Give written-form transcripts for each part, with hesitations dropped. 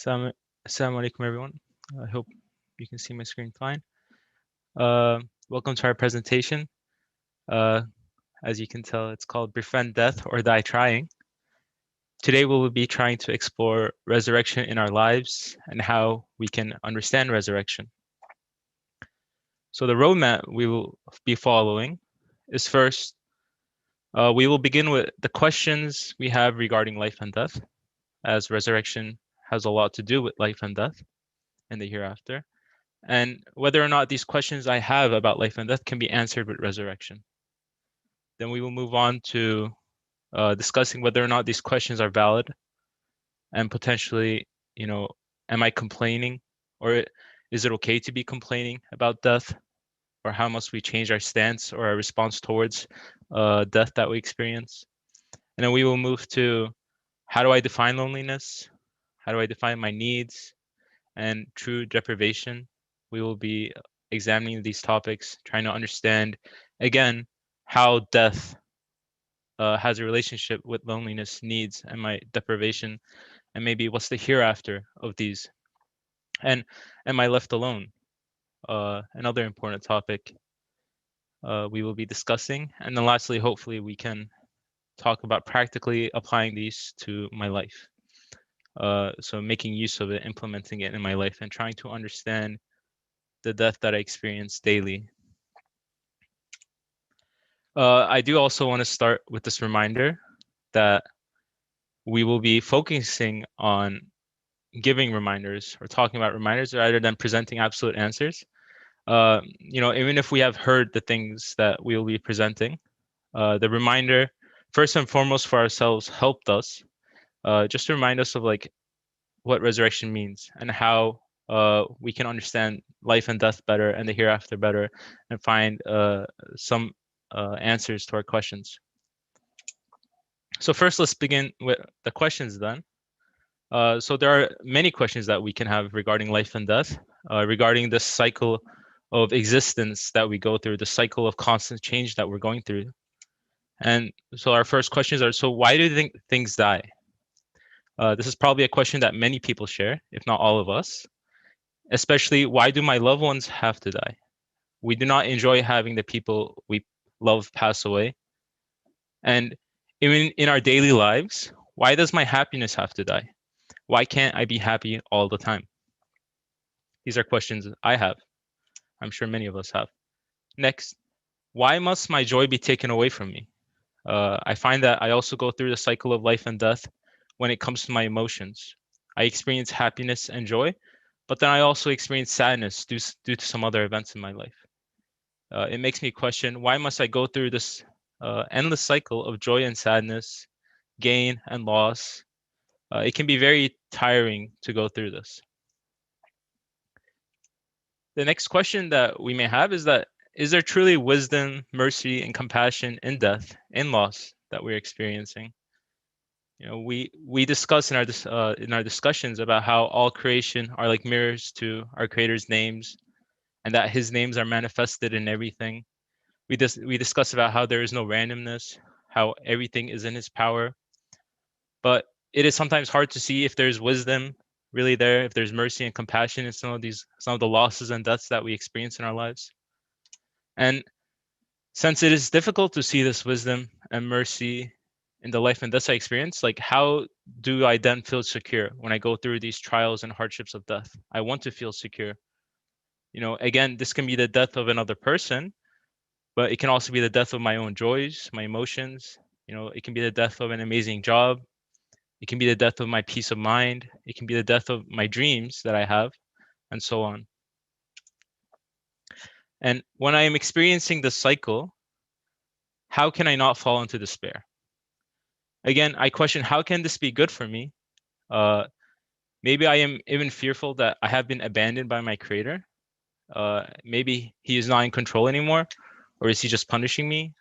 Assalamu alaikum, everyone. I hope you can see my screen fine. Welcome to our presentation. Uh, as you can tell, it's called Befriend Death or Die Trying. Today, we will be trying to explore resurrection in our lives and how we can understand resurrection. So the roadmap we will be following is first, we will begin with the questions we have regarding life and death, as resurrection has a lot to do with life and death and the hereafter, and whether or not these questions I have about life and death can be answered with resurrection. Then we will move on to discussing whether or not these questions are valid and potentially, am I complaining, or is it okay to be complaining about death, or how must we change our stance or our response towards death that we experience? And then we will move to how do I define loneliness? How do I define my needs and true deprivation? We will be examining these topics, trying to understand, again, how death has a relationship with loneliness, needs, and my deprivation, and maybe what's the hereafter of these. And am I left alone? Another important topic we will be discussing. And then lastly, hopefully we can talk about practically applying these to my life. So making use of it, implementing it in my life, and trying to understand the death that I experience daily. I do also want to start with this reminder that we will be focusing on giving reminders or talking about reminders rather than presenting absolute answers. Even if we have heard the things that we will be presenting, the reminder, first and foremost for ourselves, helped us just to remind us of what resurrection means and how we can understand life and death better and the hereafter better, and find some answers to our questions. So first, let's begin with the questions then. So there are many questions that we can have regarding life and death, regarding the cycle of existence that we go through, the cycle of constant change that we're going through. And so our first questions are, so why do you think things die? This is probably a question that many people share, if not all of us. Especially, why do my loved ones have to die? We do not enjoy having the people we love pass away. And even in our daily lives, why does my happiness have to die? Why can't I be happy all the time? These are questions I have. I'm sure many of us have. Next, why must my joy be taken away from me? I find that I also go through the cycle of life and death when it comes to my emotions. I experience happiness and joy, but then I also experience sadness due to some other events in my life. It makes me question, why must I go through this endless cycle of joy and sadness, gain and loss? It can be very tiring to go through this. The next question that we may have is that, is there truly wisdom, mercy, and compassion in death, in loss that we're experiencing? We discuss in our discussions about how all creation are like mirrors to our Creator's names, and that His names are manifested in everything. We discuss about how there is no randomness, how everything is in His power. But it is sometimes hard to see if there's wisdom really there, if there's mercy and compassion in some of the losses and deaths that we experience in our lives. And since it is difficult to see this wisdom and mercy in the life and death I experience, how do I then feel secure when I go through these trials and hardships of death? I want to feel secure. Again, this can be the death of another person, but it can also be the death of my own joys, my emotions. It can be the death of an amazing job. It can be the death of my peace of mind. It can be the death of my dreams that I have, and so on. And when I am experiencing this cycle, how can I not fall into despair? Again, I question, how can this be good for me? Maybe I am even fearful that I have been abandoned by my Creator. Maybe He is not in control anymore, or is He just punishing me?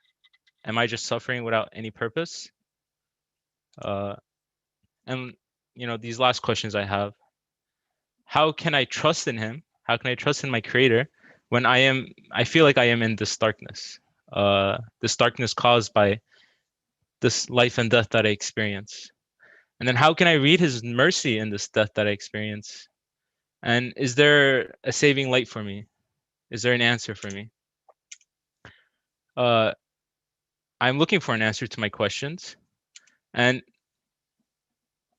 Am I just suffering without any purpose? And these last questions I have: how can I trust in Him? How can I trust in my Creator when I feel like I am in this darkness caused by this life and death that I experience? And then how can I read his mercy in this death that I experience? And is there a saving light for me? Is there an answer for me? I'm looking for an answer to my questions. And,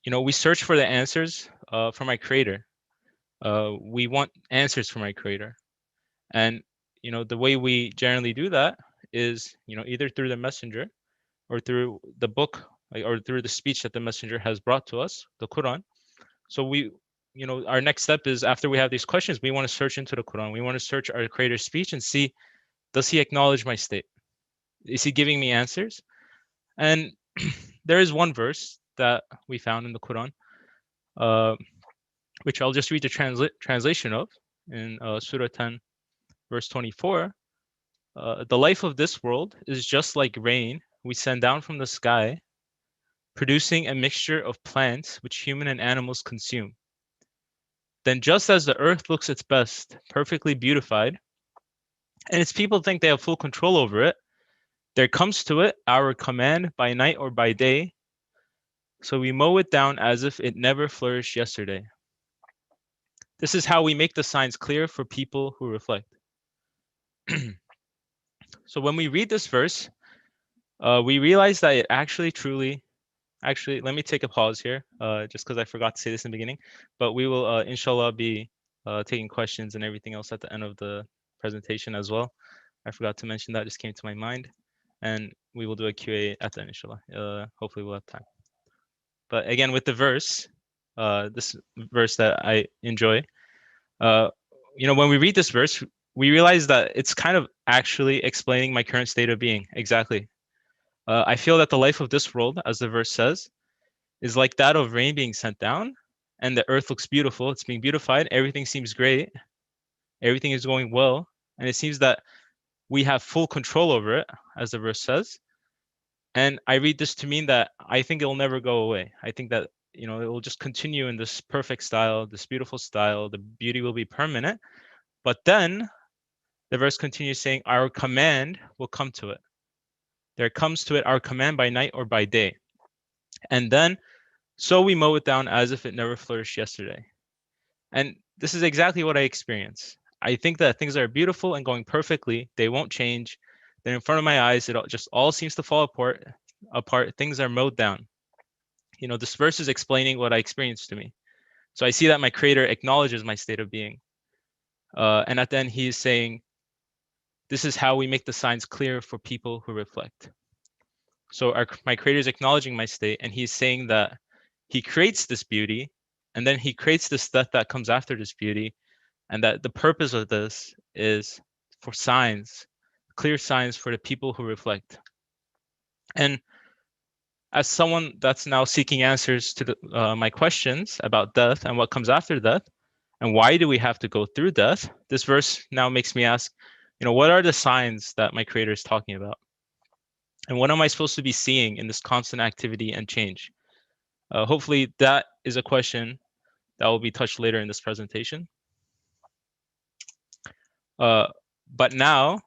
we search for the answers from my creator. We want answers from my creator. And, the way we generally do that is, either through the messenger or through the book, or through the speech that the messenger has brought to us, the Quran. So we, our next step is, after we have these questions, we want to search into the Quran. We want to search our creator's speech and see, does he acknowledge my state? Is he giving me answers? And there is one verse that we found in the Quran, which I'll just read the translation of in Surah 10, verse 24. The life of this world is just like rain we send down from the sky, producing a mixture of plants which human and animals consume. Then just as the earth looks its best, perfectly beautified, and its people think they have full control over it, there comes to it our command by night or by day, so we mow it down as if it never flourished yesterday. This is how we make the signs clear for people who reflect. So when we read this verse, we realize that it actually let me take a pause here, just because I forgot to say this in the beginning, but we will, inshallah, be taking questions and everything else at the end of the presentation as well. I forgot to mention that, just came to my mind. And we will do a QA at the end, inshallah. Hopefully we'll have time. But again, with the verse, this verse that I enjoy, when we read this verse, we realize that it's kind of actually explaining my current state of being. Exactly. I feel that the life of this world, as the verse says, is like that of rain being sent down, and the earth looks beautiful. It's being beautified. Everything seems great. Everything is going well. And it seems that we have full control over it, as the verse says. And I read this to mean that I think it'll never go away. I think that, it will just continue in this perfect style, this beautiful style. The beauty will be permanent. But then the verse continues saying, our command will come to it. There comes to it our command by night or by day. And then, so we mow it down as if it never flourished yesterday. And this is exactly what I experience. I think that things are beautiful and going perfectly. They won't change. Then in front of my eyes, it just all seems to fall apart. Things are mowed down. This verse is explaining what I experienced to me. So I see that my creator acknowledges my state of being. And at the end, he is saying, this is how we make the signs clear for people who reflect. So my creator is acknowledging my state, and he's saying that he creates this beauty, and then he creates this death that comes after this beauty, and that the purpose of this is for signs, clear signs for the people who reflect. And as someone that's now seeking answers to my questions about death and what comes after death, and why do we have to go through death, this verse now makes me ask, what are the signs that my creator is talking about? And what am I supposed to be seeing in this constant activity and change? Hopefully that is a question that will be touched later in this presentation. But now,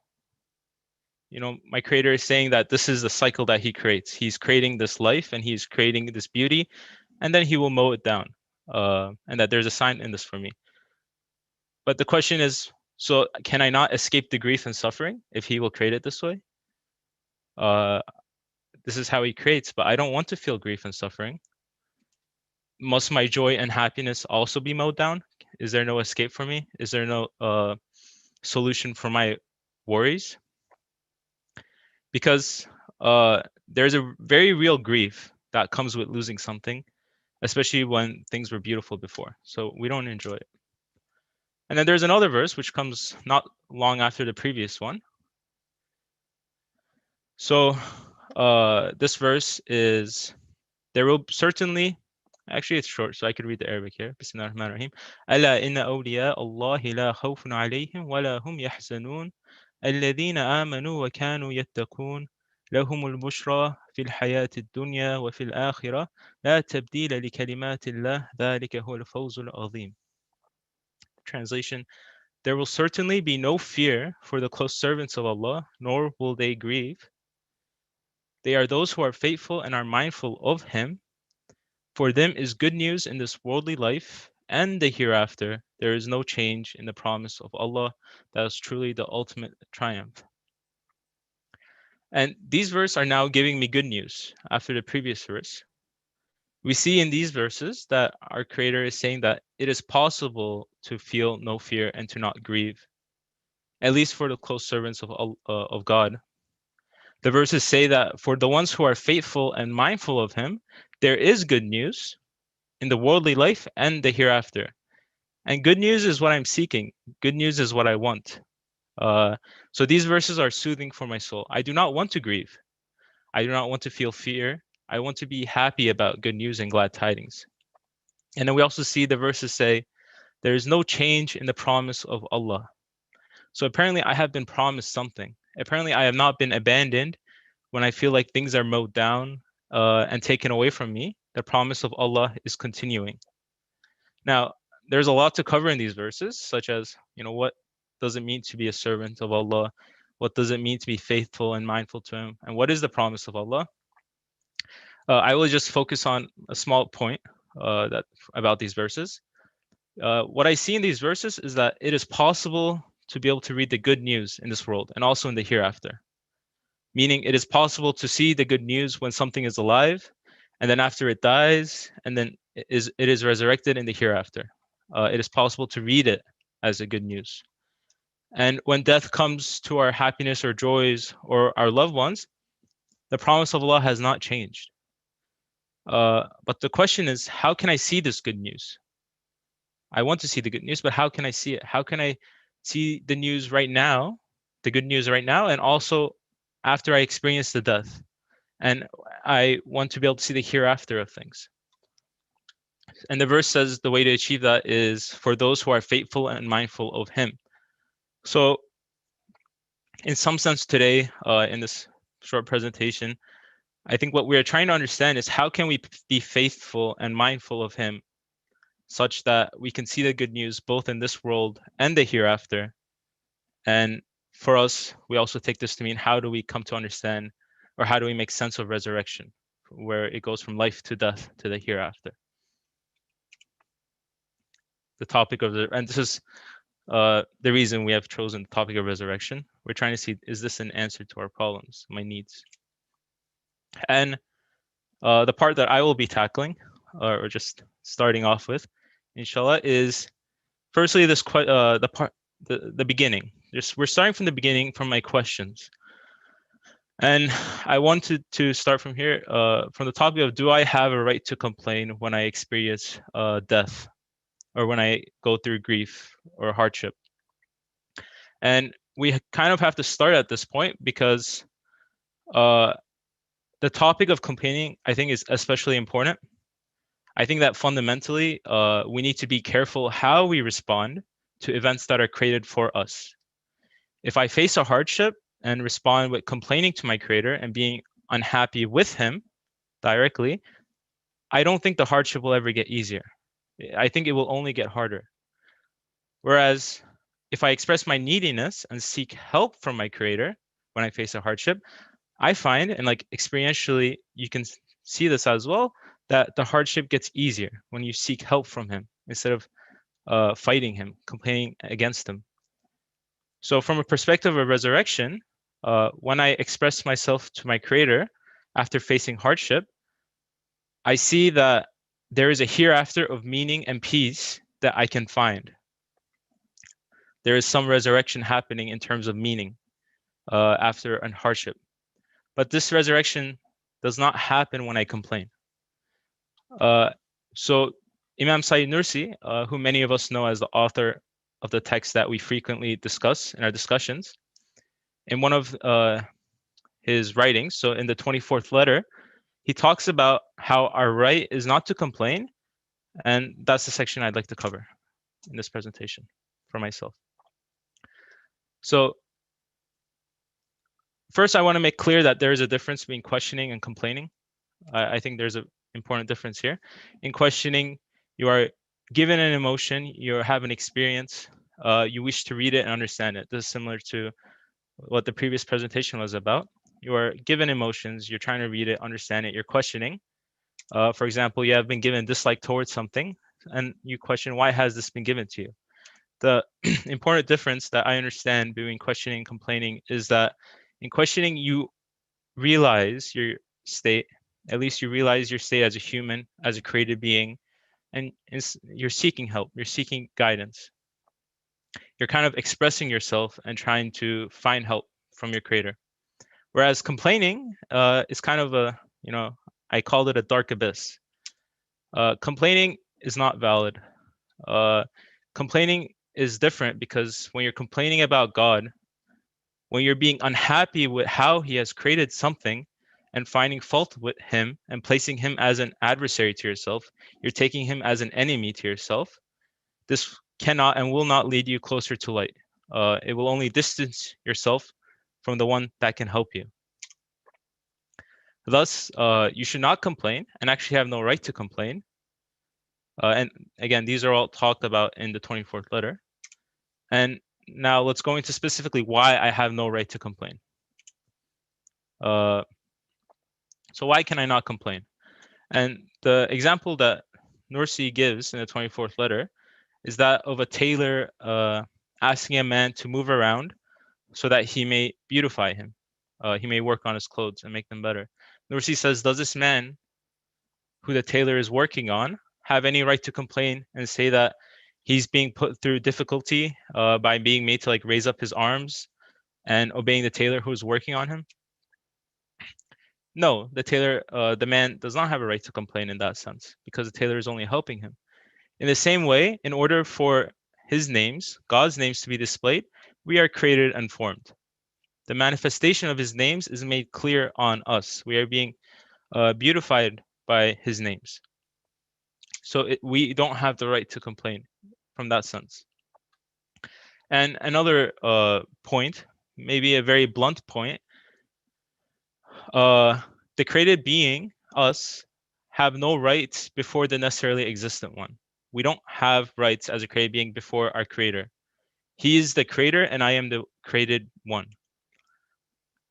my creator is saying that this is the cycle that he creates. He's creating this life and he's creating this beauty, and then he will mow it down. And that there's a sign in this for me. But the question is, so can I not escape the grief and suffering if he will create it this way? This is how he creates, but I don't want to feel grief and suffering. Must my joy and happiness also be mowed down? Is there no escape for me? Is there no solution for my worries? Because there's a very real grief that comes with losing something, especially when things were beautiful before. So we don't enjoy it. And then there's another verse which comes not long after the previous one. So this verse is, there will certainly, actually it's short, so I could read the Arabic here. Bismillah ar-Rahman ar-Rahim. Ala inna awliya Allahi la khawfun alayhim wa la hum yahzanun. الذين آمنوا وكانوا يتقون لهم البشرى في الحياة الدنيا وفي الآخرة لا تبديل لكلمات الله ذلك هو الفوز العظيم. Translation: there will certainly be no fear for the close servants of Allah, nor will they grieve. They are those who are faithful and are mindful of Him. For them is good news in this worldly life and the hereafter. There is no change in the promise of Allah. That is truly the ultimate triumph. And these verses are now giving me good news after the previous verse. We see in these verses that our Creator is saying that it is possible to feel no fear and to not grieve, at least for the close servants of God. The verses say that for the ones who are faithful and mindful of Him, there is good news in the worldly life and the hereafter. And good news is what I'm seeking. Good news is what I want. So these verses are soothing for my soul. I do not want to grieve. I do not want to feel fear. I want to be happy about good news and glad tidings. And then we also see the verses say, there is no change in the promise of Allah. So apparently I have been promised something. Apparently I have not been abandoned when I feel like things are mowed down and taken away from me. The promise of Allah is continuing. Now, there's a lot to cover in these verses, such as, what does it mean to be a servant of Allah? What does it mean to be faithful and mindful to Him? And what is the promise of Allah? I will just focus on a small point about these verses. What I see in these verses is that it is possible to be able to read the good news in this world and also in the hereafter. Meaning it is possible to see the good news when something is alive, and then after it dies, and then it is resurrected in the hereafter. It is possible to read it as a good news. And when death comes to our happiness or joys or our loved ones, the promise of Allah has not changed. But the question is, how can I see this good news? I want to see the good news, but how can I see it? How can I see the news right now, the good news right now, and also after I experience the death? And I want to be able to see the hereafter of things. And the verse says the way to achieve that is for those who are faithful and mindful of Him. So in some sense today, in this short presentation, I think what we are trying to understand is how can we be faithful and mindful of Him such that we can see the good news both in this world and the hereafter. And for us, we also take this to mean how do we come to understand, or how do we make sense of resurrection, where it goes from life to death to the hereafter. The topic of and this is the reason we have chosen the topic of resurrection. We're trying to see, is this an answer to our problems, my needs? And the part that I will be tackling, or just starting off with, inshallah, is firstly this the beginning. We're starting from the beginning, from my questions. And I wanted to start from here, from the topic of, do I have a right to complain when I experience death, or when I go through grief or hardship? And we kind of have to start at this point because the topic of complaining, I think, is especially important. I think that fundamentally, we need to be careful how we respond to events that are created for us. If I face a hardship and respond with complaining to my Creator and being unhappy with Him directly, I don't think the hardship will ever get easier. I think it will only get harder. Whereas if I express my neediness and seek help from my Creator when I face a hardship, I find, and like experientially, you can see this as well, that the hardship gets easier when you seek help from Him instead of fighting Him, complaining against Him. So from a perspective of resurrection, when I express myself to my Creator after facing hardship, I see that there is a hereafter of meaning and peace that I can find. There is some resurrection happening in terms of meaning after a hardship. But this resurrection does not happen when I complain. So Imam Sayyid Nursi, who many of us know as the author of the text that we frequently discuss in our discussions, in one of his writings, so in the 24th letter, he talks about how our right is not to complain, and that's the section I'd like to cover in this presentation for myself. So first, I want to make clear that there is a difference between questioning and complaining. I think there's an important difference here. In questioning, you are given an emotion, you have an experience, you wish to read it and understand it. This is similar to what the previous presentation was about. You are given emotions, you're trying to read it, understand it, you're questioning. For example, you have been given dislike towards something, and you question, why has this been given to you? The important difference that I understand between questioning and complaining is that in questioning, you realize your state, at least you realize your state as a human, as a created being, and you're seeking help, you're seeking guidance. You're kind of expressing yourself and trying to find help from your creator. Whereas complaining is kind of a, I called it a dark abyss. Complaining is not valid. Complaining is different because when you're complaining about God, when you're being unhappy with how he has created something and finding fault with him and placing him as an adversary to yourself, you're taking him as an enemy to yourself. This cannot and will not lead you closer to light. It will only distance yourself from the one that can help you. Thus, you should not complain and actually have no right to complain. And again, these are all talked about in the 24th letter. And now let's go into specifically why I have no right to complain. So why can I not complain? And the example that Nursi gives in the 24th letter is that of a tailor asking a man to move around so that he may beautify him. He may work on his clothes and make them better. Nursi says, does this man who the tailor is working on have any right to complain and say that he's being put through difficulty by being made to like raise up his arms and obeying the tailor who's working on him? No, the tailor, the man does not have a right to complain in that sense because the tailor is only helping him. In the same way, in order for his names, God's names, to be displayed, we are created and formed. The manifestation of his names is made clear on us. We are being beautified by his names. So we don't have the right to complain from that sense. And another point, maybe a very blunt point, the created being, us, have no rights before the necessarily existent one. We don't have rights as a created being before our creator. He is the creator and I am the created one.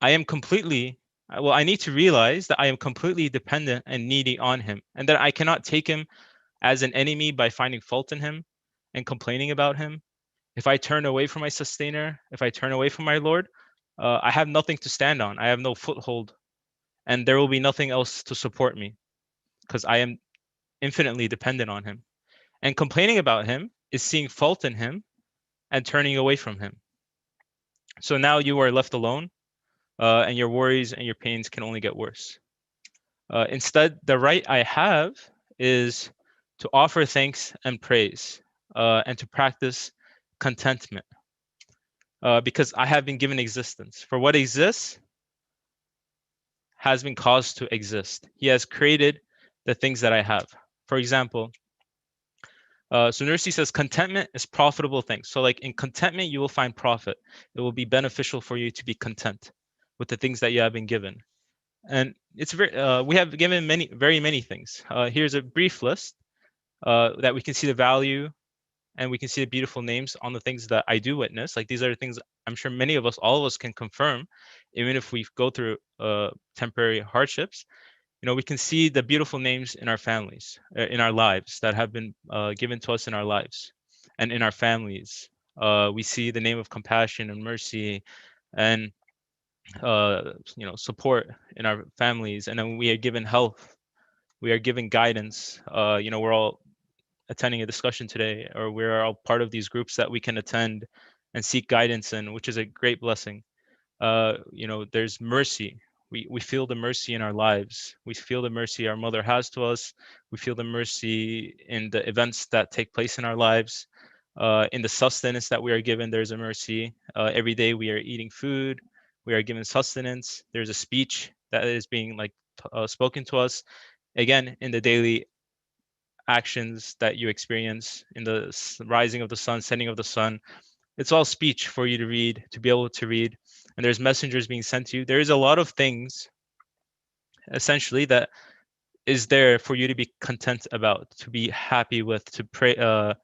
I am completely, well, I need to realize that I am completely dependent and needy on him and that I cannot take him as an enemy by finding fault in him and complaining about him. If I turn away from my sustainer, if I turn away from my Lord, I have nothing to stand on. I have no foothold and there will be nothing else to support me because I am infinitely dependent on him. And complaining about him is seeing fault in him and turning away from him. So now you are left alone and your worries and your pains can only get worse. Instead, the right I have is to offer thanks and praise and to practice contentment because I have been given existence. For what exists has been caused to exist. He has created the things that I have. For example, so Nursi says contentment is profitable things. So like in contentment, you will find profit. It will be beneficial for you to be content with the things that you have been given. And it's very, we have given very many things. Here's a brief list that we can see the value and we can see the beautiful names on the things that I do witness. Like these are the things I'm sure many of us, all of us can confirm, even if we go through temporary hardships. We can see the beautiful names in our families, in our lives that have been given to us in our lives and in our families. We see the name of compassion and mercy and support in our families, and then we are given health, we are given guidance. We're all attending a discussion today, or we're all part of these groups that we can attend and seek guidance in, which is a great blessing. There's mercy. We feel the mercy in our lives. We feel the mercy our mother has to us. We feel the mercy in the events that take place in our lives. In the sustenance that we are given, there's a mercy. Every day we are eating food. We are given sustenance. There's a speech that is being spoken to us. Again, in the daily actions that you experience, in the rising of the sun, setting of the sun, it's all speech for you to read, to be able to read. And there's messengers being sent to you. There is a lot of things, essentially, that is there for you to be content about, to be happy with, to pray, to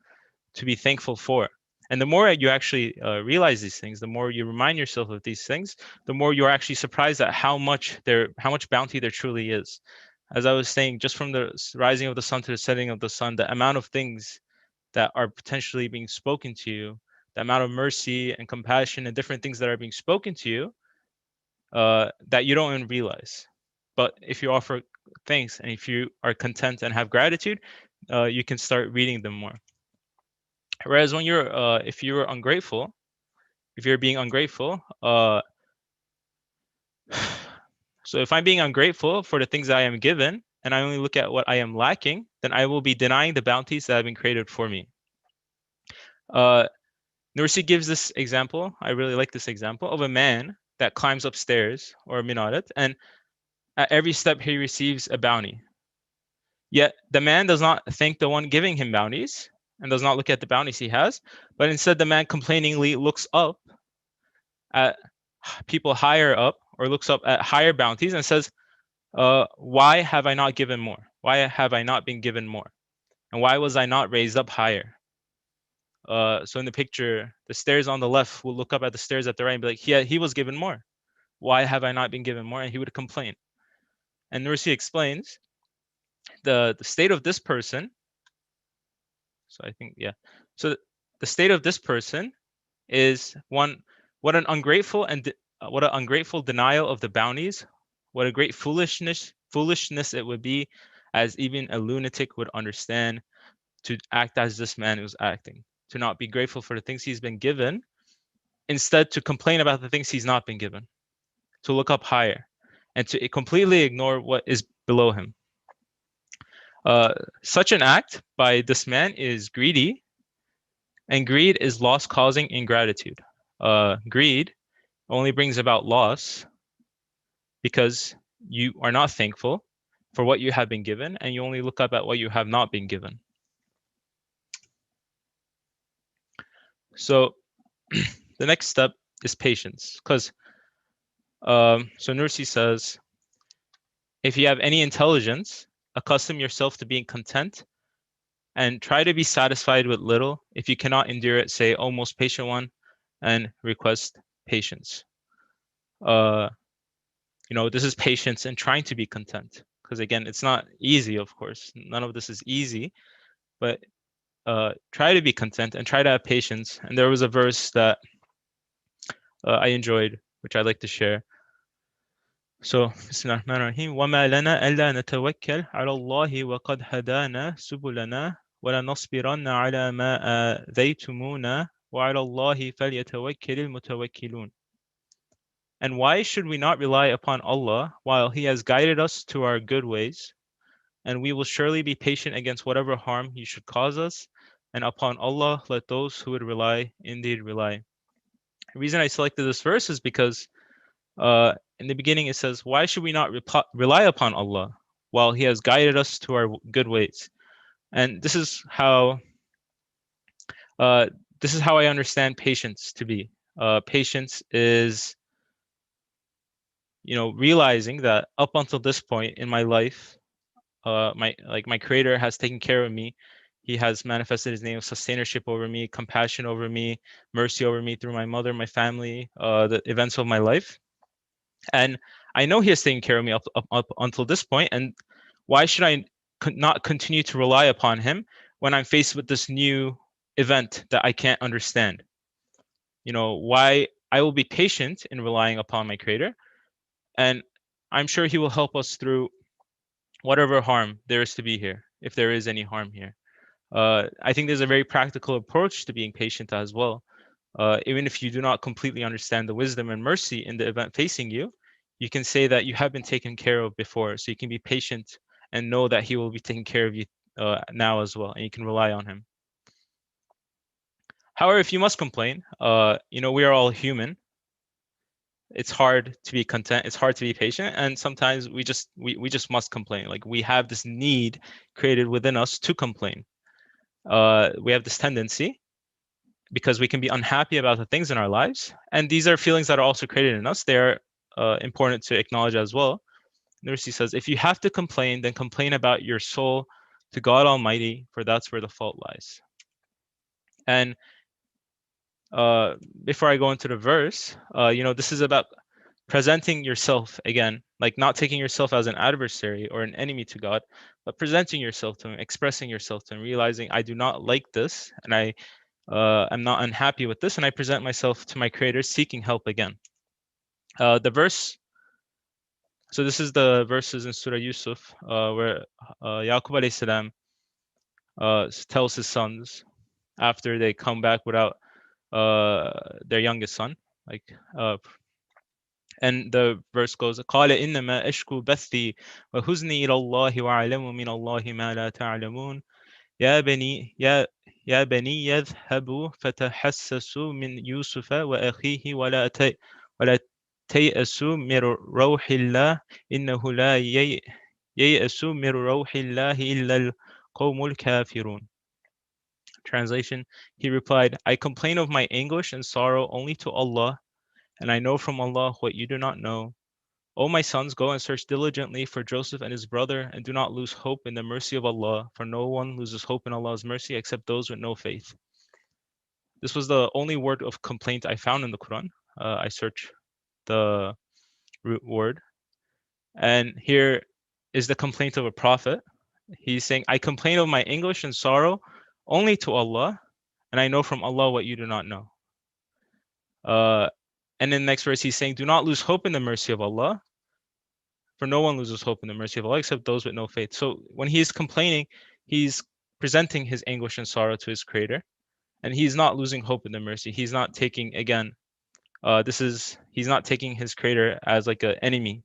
be thankful for. And the more you actually realize these things, the more you remind yourself of these things, the more you're actually surprised at how much bounty there truly is. as I was saying, just from the rising of the sun to the setting of the sun, the amount of things that are potentially being spoken to you, the amount of mercy and compassion and different things that are being spoken to you, that you don't even realize. But if you offer thanks and if you are content and have gratitude, you can start reading them more. Whereas when you're, if you're ungrateful, if you're being ungrateful, so if I'm being ungrateful for the things I am given and I only look at what I am lacking, then I will be denying the bounties that have been created for me. Nursi gives this example. I really like this example of a man that climbs upstairs or a minaret, and at every step he receives a bounty. Yet the man does not thank the one giving him bounties and does not look at the bounties he has, but instead the man complainingly looks up at people higher up or looks up at higher bounties and says, why have I not given more? Why have I not been given more? And why was I not raised up higher? So in the picture, the stairs on the left will look up at the stairs at the right and be like, yeah, he was given more. Why have I not been given more? And he would complain. And Nursi explains the state of this person. So I think, yeah. So the state of this person is one, what an ungrateful and what an ungrateful denial of the bounties. What a great foolishness it would be, as even a lunatic would understand, to act as this man was acting, to not be grateful for the things he's been given, instead to complain about the things he's not been given, to look up higher, and to completely ignore what is below him. Such an act by this man is greedy, and greed is loss-causing ingratitude. Greed only brings about loss because you are not thankful for what you have been given, and you only look up at what you have not been given. So the next step is patience, because so Nursi says, if you have any intelligence, accustom yourself to being content and try to be satisfied with little. If you cannot endure it, say, "O most patient one," and request patience. This is patience and trying to be content, because again, it's not easy, of course. None of this is easy, but try to be content and try to have patience. And there was a verse that I enjoyed, which I'd like to share. So, Bismillahirrahmanirrahim. وَمَا لَنَا أَلَّا نَتَوَكَّلْ عَلَى اللَّهِ وَقَدْ هَدَانَا سُبُلَنَا وَلَنَصْبِرَنَّ عَلَى مَا آذَيْتُمُونَا وَعَلَى اللَّهِ فَلْيَتَوَكَّلِ الْمُتَوَكِّلُونَ. And why should we not rely upon Allah while He has guided us to our good ways? And we will surely be patient against whatever harm He should cause us. And upon Allah let those who would rely indeed rely. The reason I selected this verse is because in the beginning it says, why should we not rely upon Allah while He has guided us to our good ways? And this is how I understand patience to be. Patience is, realizing that up until this point in my life, my Creator has taken care of me. He has manifested His name of sustainership over me, compassion over me, mercy over me through my mother, my family, the events of my life. And I know He has taken care of me up until this point. And why should I not continue to rely upon Him when I'm faced with this new event that I can't understand? Why I will be patient in relying upon my Creator, and I'm sure He will help us through whatever harm there is to be here, if there is any harm here. I think there's a very practical approach to being patient as well. Even if you do not completely understand the wisdom and mercy in the event facing you, you can say that you have been taken care of before, so you can be patient and know that He will be taking care of you now as well, and you can rely on Him. However, if you must complain, we are all human. It's hard to be content. It's hard to be patient, and sometimes we just must complain. Like, we have this need created within us to complain. We have this tendency because we can be unhappy about the things in our lives, and these are feelings that are also created in us. They are important to acknowledge as well. Nursi says, if you have to complain, then complain about your soul to God Almighty, for that's where the fault lies. And before I go into the verse, this is about presenting yourself again, like not taking yourself as an adversary or an enemy to God, but presenting yourself to Him, expressing yourself to Him, realizing I do not like this, and I'm not unhappy with this, and I present myself to my Creator, seeking help again. The verse. So this is the verses in Surah Yusuf where Yaqub alayhi salam tells his sons after they come back without their youngest son, like and the verse goes, قال إنما أشكو بثي وحزني إلى الله وأعلم من الله ما لا تعلمون يا بني يذهبوا فتحسسوا من يوسف وأخيه ولا تيأسوا من روح الله إنه لا ييأس من روح الله إلا القوم الكافرون. Translation, he replied, I complain of my anguish and sorrow only to Allah, and I know from Allah what you do not know. O my sons, go and search diligently for Joseph and his brother, and do not lose hope in the mercy of Allah, for no one loses hope in Allah's mercy except those with no faith. This was the only word of complaint I found in the Quran. I searched the root word, and here is the complaint of a prophet. He's saying, I complain of my anguish and sorrow only to Allah, and I know from Allah what you do not know. And in the next verse, he's saying, do not lose hope in the mercy of Allah, for no one loses hope in the mercy of Allah except those with no faith. So when he's complaining, he's presenting his anguish and sorrow to his Creator, and he's not losing hope in the mercy. He's not taking, again, he's not taking his Creator as like an enemy.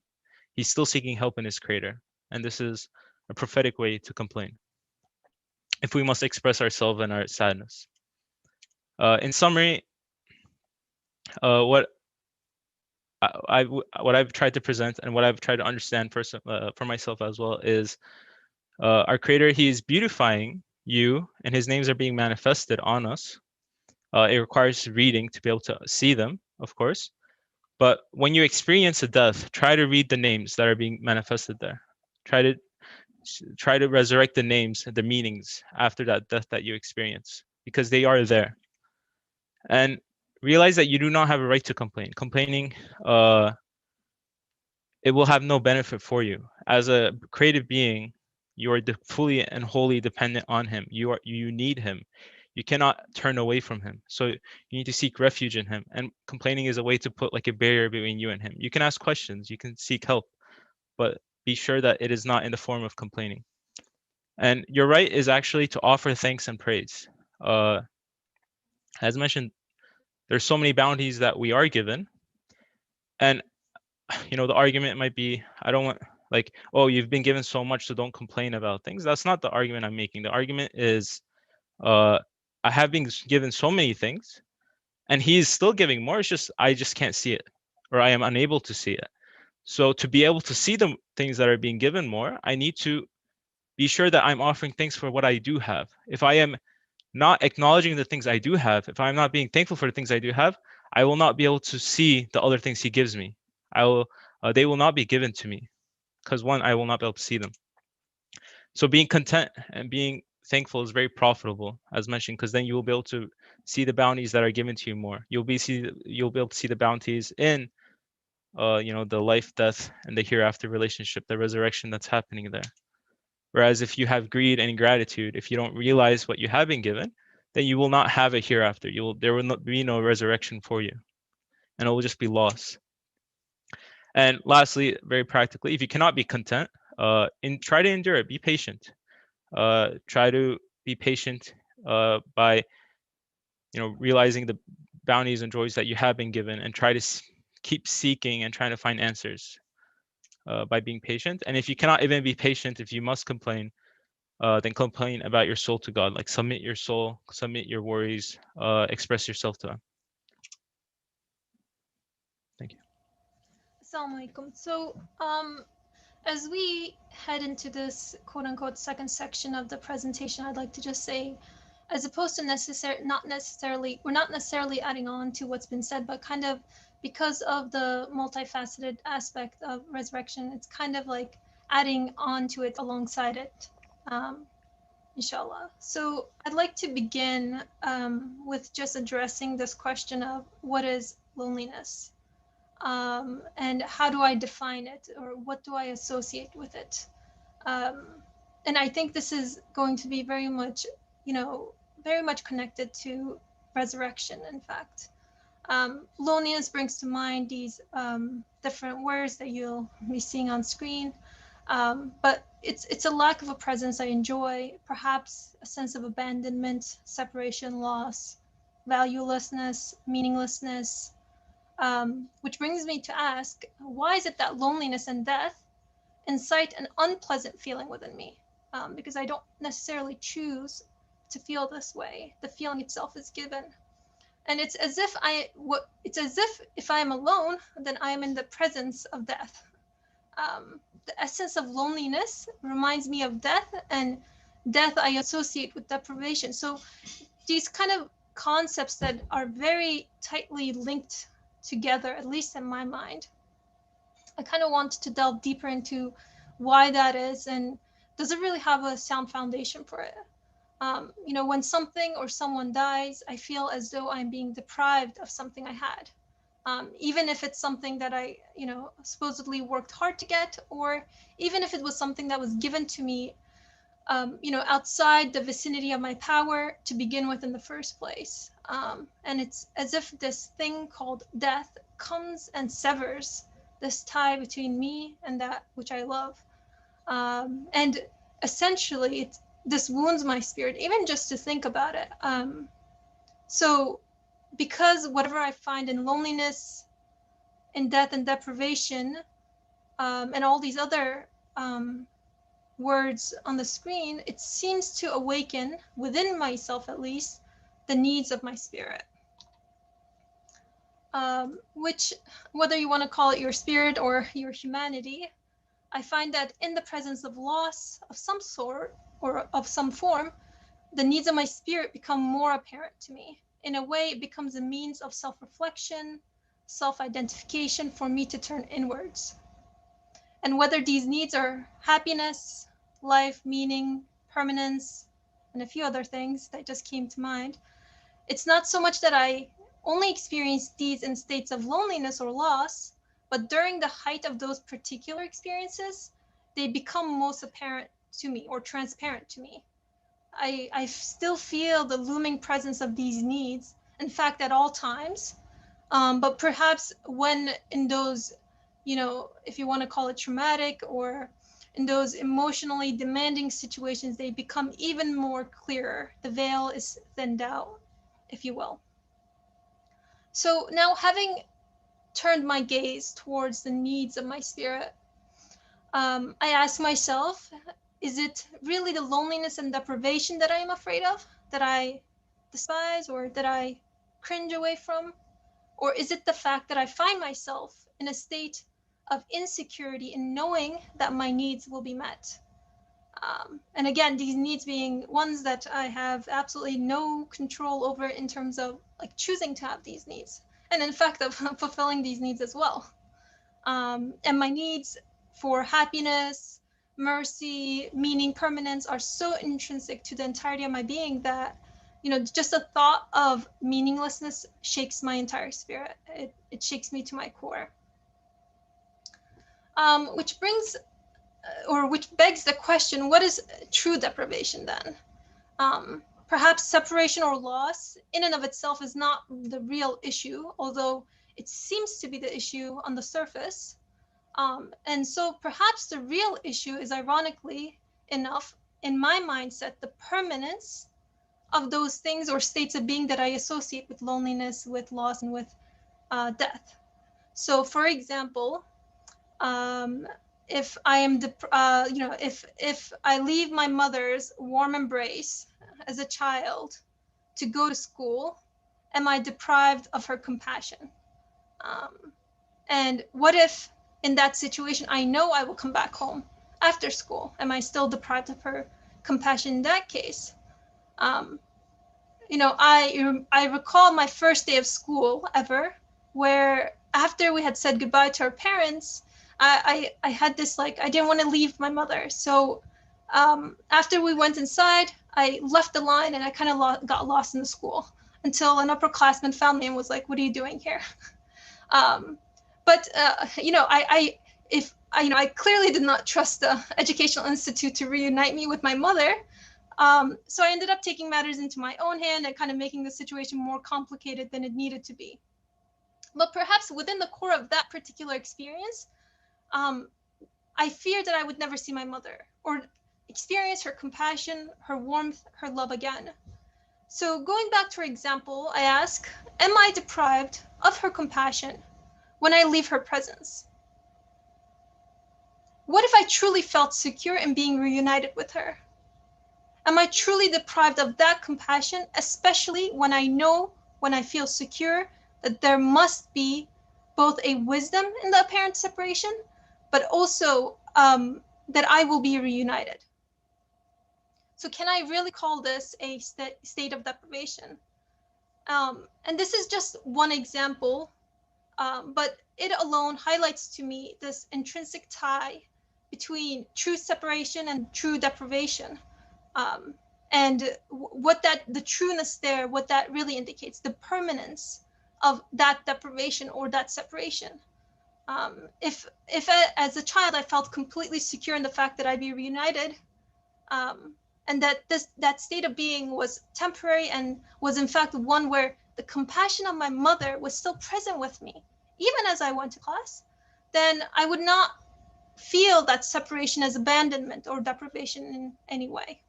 He's still seeking help in his Creator, and this is a prophetic way to complain if we must express ourselves and our sadness. In summary, what I've tried to present and what I've tried to understand for myself as well is our Creator, He is beautifying you, and His names are being manifested on us. It requires reading to be able to see them, of course. But when you experience a death, try to read the names that are being manifested there. Try to resurrect the names, the meanings after that death that you experience, because they are there. And realize that you do not have a right to complain. Complaining, it will have no benefit for you. As a creative being, you are fully and wholly dependent on Him. You need Him. You cannot turn away from Him. So you need to seek refuge in Him. And complaining is a way to put like a barrier between you and Him. You can ask questions, you can seek help, but be sure that it is not in the form of complaining. And your right is actually to offer thanks and praise. As mentioned, there's so many bounties that we are given. And the argument might be, I don't want, like, oh, you've been given so much, so don't complain about things. That's not the argument I'm making. The argument is, I have been given so many things, and He's still giving more. It's just I just can't see it, or I am unable to see it. So to be able to see the things that are being given more, I need to be sure that I'm offering thanks for what I do have. If I am not acknowledging the things I do have, if I'm not being thankful for the things I do have, I will not be able to see the other things He gives me. They will not be given to me, because one, I will not be able to see them. So being content and being thankful is very profitable, as mentioned, because then you will be able to see the bounties that are given to you more. You'll be able to see the bounties in the life, death, and the hereafter relationship, the resurrection that's happening there. Whereas if you have greed and ingratitude, if you don't realize what you have been given, then you will not have a hereafter. There will not be no resurrection for you, and it will just be loss. And lastly, very practically, if you cannot be content, try to endure it. Be patient. Try to be patient by realizing the bounties and joys that you have been given, and try to keep seeking and trying to find answers by being patient. And if you cannot even be patient, if you must complain, then complain about your soul to God. Like submit your soul, submit your worries, express yourself to Him. Thank you. Assalamu alaikum. So, as we head into this quote-unquote second section of the presentation, I'd like to just say, as opposed to we're not necessarily adding on to what's been said, but kind of because of the multifaceted aspect of resurrection, it's kind of like adding on to it alongside it, inshallah. So I'd like to begin with just addressing this question of what is loneliness. and how do I define it, or what do I associate with it? And I think this is going to be very much, very much connected to resurrection, in fact. Loneliness brings to mind these different words that you'll be seeing on screen. But it's a lack of a presence I enjoy, perhaps a sense of abandonment, separation, loss, valuelessness, meaninglessness, which brings me to ask, why is it that loneliness and death incite an unpleasant feeling within me? Because I don't necessarily choose to feel this way. The feeling itself is given. And it's as if if I am alone, then I am in the presence of death. The essence of loneliness reminds me of death, and death I associate with deprivation. So these kind of concepts that are very tightly linked together, at least in my mind, I kind of wanted to delve deeper into why that is, and does it really have a sound foundation for it? When something or someone dies, I feel as though I'm being deprived of something I had. Even if it's something that I, supposedly worked hard to get, or even if it was something that was given to me, outside the vicinity of my power to begin with in the first place. And it's as if this thing called death comes and severs this tie between me and that which I love. And essentially, this wounds my spirit, even just to think about it. So because whatever I find in loneliness, in death and deprivation, and all these other words on the screen, it seems to awaken, within myself at least, the needs of my spirit. Which, whether you want to call it your spirit or your humanity, I find that in the presence of loss of some sort or of some form, the needs of my spirit become more apparent to me. In a way, it becomes a means of self-reflection, self-identification for me to turn inwards. And whether these needs are happiness, life, meaning, permanence, and a few other things that just came to mind, it's not so much that I only experience these in states of loneliness or loss, but during the height of those particular experiences, they become most apparent to me or transparent to me. I still feel the looming presence of these needs, in fact, at all times. But perhaps when in those, if you want to call it traumatic, or in those emotionally demanding situations, they become even more clearer. The veil is thinned out, if you will. So now, having turned my gaze towards the needs of my spirit, I ask myself, is it really the loneliness and deprivation that I am afraid of, that I despise, or that I cringe away from? Or is it the fact that I find myself in a state of insecurity in knowing that my needs will be met? And again, these needs being ones that I have absolutely no control over in terms of like choosing to have these needs, and in fact of fulfilling these needs as well. And my needs for happiness, mercy, meaning, permanence are so intrinsic to the entirety of my being that, just the thought of meaninglessness shakes my entire spirit. It shakes me to my core. Which brings, or which begs the question, what is true deprivation then? Perhaps separation or loss in and of itself is not the real issue, although it seems to be the issue on the surface. And so perhaps the real issue is, ironically enough, in my mindset, the permanence of those things or states of being that I associate with loneliness, with loss, and with death. So, for example, if I am, if I leave my mother's warm embrace as a child to go to school, am I deprived of her compassion? And what if in that situation, I know I will come back home after school? Am I still deprived of her compassion in that case? I recall my first day of school ever, where after we had said goodbye to our parents, I had this, like, I didn't want to leave my mother. So after we went inside, I left the line and I kind of got lost in the school until an upperclassman found me and was like, "What are you doing here?" But I clearly did not trust the educational institute to reunite me with my mother. So I ended up taking matters into my own hand and kind of making the situation more complicated than it needed to be. But perhaps within the core of that particular experience, I feared that I would never see my mother or experience her compassion, her warmth, her love again. So going back to her example, I ask, am I deprived of her compassion when I leave her presence? What if I truly felt secure in being reunited with her? Am I truly deprived of that compassion, especially when I feel secure, that there must be both a wisdom in the apparent separation, but also that I will be reunited? So can I really call this a state of deprivation? And this is just one example, but it alone highlights to me this intrinsic tie between true separation and true deprivation. Um, and what the trueness there, what that really indicates, the permanence of that deprivation or that separation. If as a child I felt completely secure in the fact that I'd be reunited, um, and that state of being was temporary and was in fact one where the compassion of my mother was still present with me, even as I went to class, then I would not feel that separation as abandonment or deprivation in any way.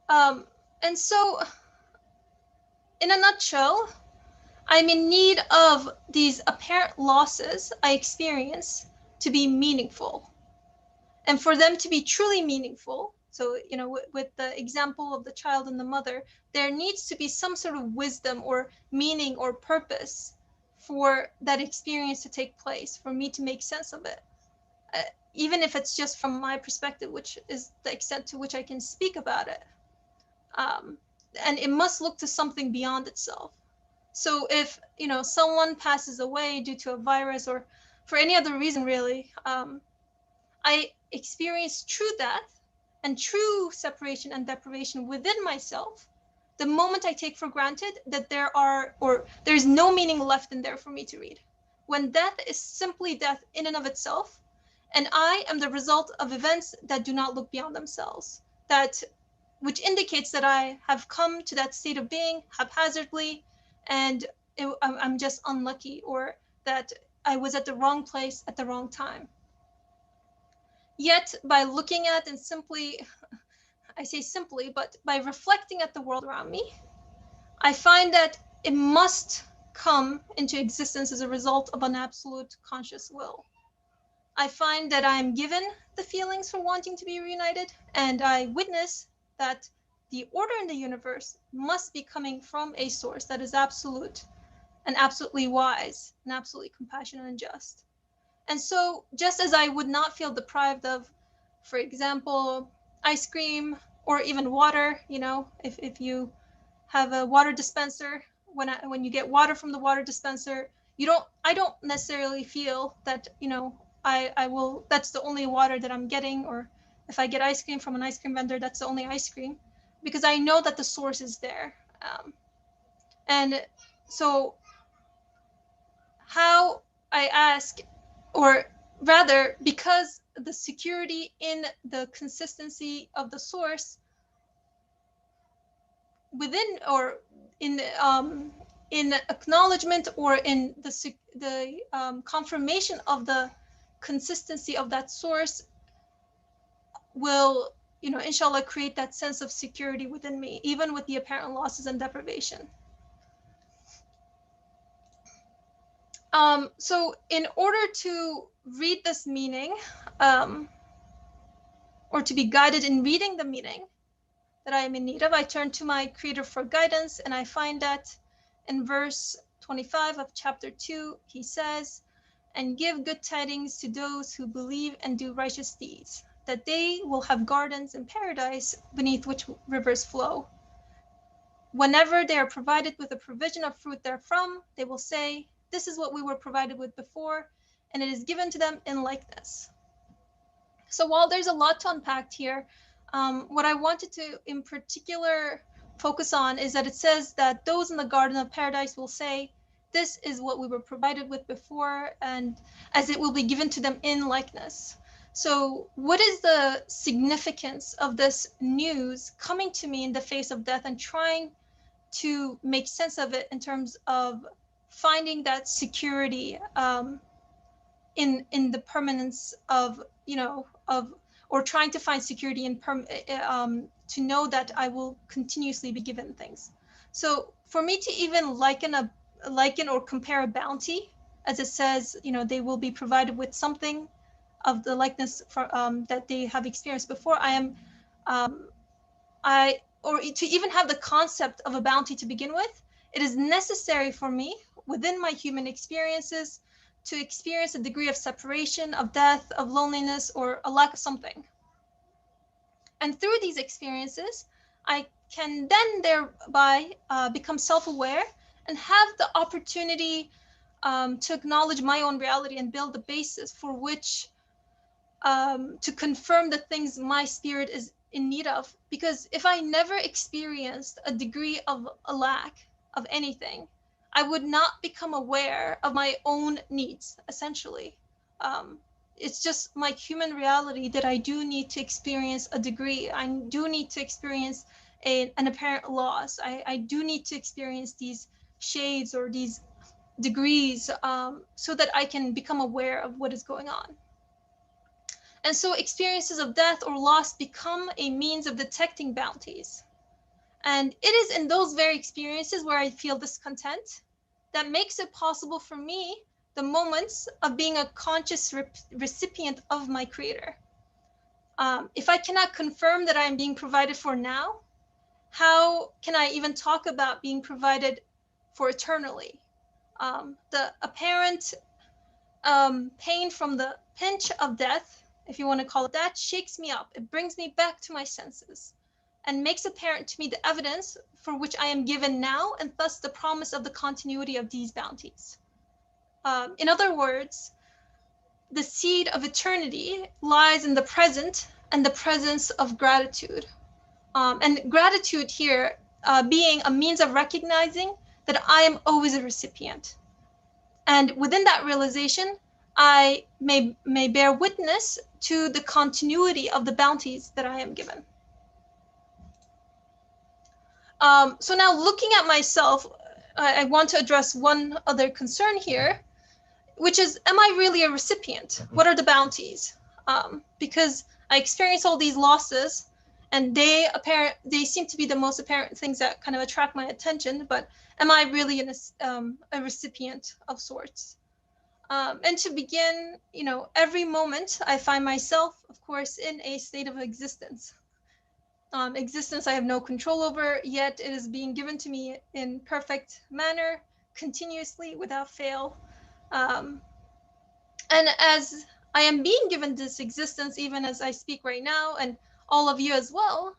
Um, and so, in a nutshell, I'm in need of these apparent losses I experience to be meaningful. And for them to be truly meaningful, so, with the example of the child and the mother, there needs to be some sort of wisdom or meaning or purpose for that experience to take place, for me to make sense of it. Uh, Even if it's just from my perspective, which is the extent to which I can speak about it. Um, and it must look to something beyond itself. So if someone passes away due to a virus or for any other reason, really, I experience true death and true separation and deprivation within myself the moment I take for granted that there's no meaning left in there for me to read. When death is simply death in and of itself, and I am the result of events that do not look beyond themselves, which indicates that I have come to that state of being haphazardly, and I'm just unlucky, or that I was at the wrong place at the wrong time. Yet, by looking at and simply, I say simply, but by reflecting at the world around me, I find that it must come into existence as a result of an absolute conscious will. I find that I am given the feelings for wanting to be reunited, and I witness that the order in the universe must be coming from a source that is absolute and absolutely wise and absolutely compassionate and just. And so, just as I would not feel deprived of, for example, ice cream or even water, if you have a water dispenser, when you get water from the water dispenser, I don't necessarily feel that, I will, that's the only water that I'm getting, or if I get ice cream from an ice cream vendor, that's the only ice cream, because I know that the source is there. And so how I ask, or rather, because the security in the consistency of the source within, or in acknowledgement, or in the confirmation of the consistency of that source, will, inshallah, create that sense of security within me, even with the apparent losses and deprivation. So in order to read this meaning, or to be guided in reading the meaning that I am in need of, I turn to my Creator for guidance, and I find that in verse 25 of chapter 2, he says, "And give good tidings to those who believe and do righteous deeds, that they will have gardens in paradise beneath which rivers flow. Whenever they are provided with a provision of fruit therefrom, they will say, 'This is what we were provided with before, and it is given to them in likeness.'" So while there's a lot to unpack here, what I wanted to in particular focus on is that it says that those in the Garden of Paradise will say, this is what we were provided with before, and as it will be given to them in likeness. So what is the significance of this news coming to me in the face of death, and trying to make sense of it in terms of finding that security in the permanence of, or trying to find security in to know that I will continuously be given things. So for me to even liken or compare a bounty, as it says, they will be provided with something of the likeness that they have experienced before. Or to even have the concept of a bounty to begin with, it is necessary for me within my human experiences to experience a degree of separation, of death, of loneliness, or a lack of something. And through these experiences, I can then thereby become self-aware and have the opportunity to acknowledge my own reality and build the basis for which to confirm the things my spirit is in need of. Because if I never experienced a degree of a lack of anything, I would not become aware of my own needs, essentially. It's just my human reality that I do need to experience a degree. I do need to experience an apparent loss. I do need to experience these shades or these degrees so that I can become aware of what is going on. And so experiences of death or loss become a means of detecting bounties. And it is in those very experiences where I feel discontent that makes it possible for me the moments of being a conscious recipient of my Creator. If I cannot confirm that I am being provided for now, how can I even talk about being provided for eternally? The apparent pain from the pinch of death, if you want to call it that, shakes me up. It brings me back to my senses and makes apparent to me the evidence for which I am given now, and thus the promise of the continuity of these bounties. In other words, the seed of eternity lies in the present and the presence of gratitude. And gratitude here being a means of recognizing that I am always a recipient. And within that realization, I may bear witness to the continuity of the bounties that I am given. So now, looking at myself, I want to address one other concern here, which is, am I really a recipient? What are the bounties? Because I experience all these losses, and they seem to be the most apparent things that kind of attract my attention, but am I really a recipient of sorts? And to begin, every moment I find myself, of course, in a state of existence. Existence I have no control over, yet it is being given to me in perfect manner, continuously, without fail. And as I am being given this existence, even as I speak right now, and all of you as well,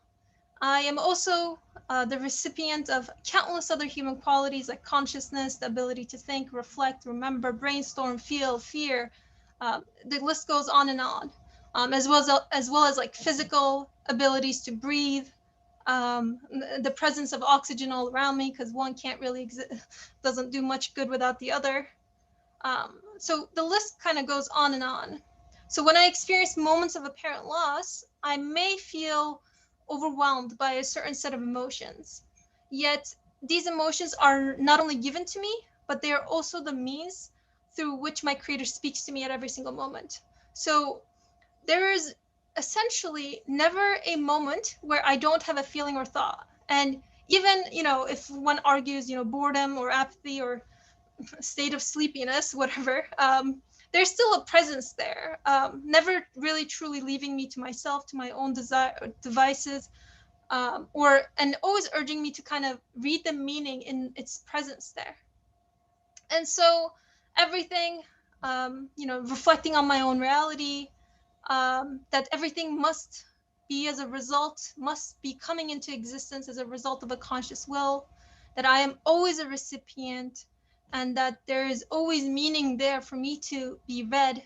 I am also the recipient of countless other human qualities like consciousness, the ability to think, reflect, remember, brainstorm, feel, fear. The list goes on and on, as well as like physical abilities to breathe, the presence of oxygen all around me, because one can't really doesn't do much good without the other. So the list kind of goes on and on. So when I experience moments of apparent loss, I may feel overwhelmed by a certain set of emotions. Yet these emotions are not only given to me, but they are also the means through which my Creator speaks to me at every single moment. So there is essentially never a moment where I don't have a feeling or thought. And even, if one argues, boredom or apathy or state of sleepiness, whatever, there's still a presence there, never really truly leaving me to myself, to my own devices, and always urging me to kind of read the meaning in its presence there. And so everything, reflecting on my own reality, that everything must be coming into existence as a result of a conscious will, that I am always a recipient, and that there is always meaning there for me to be read,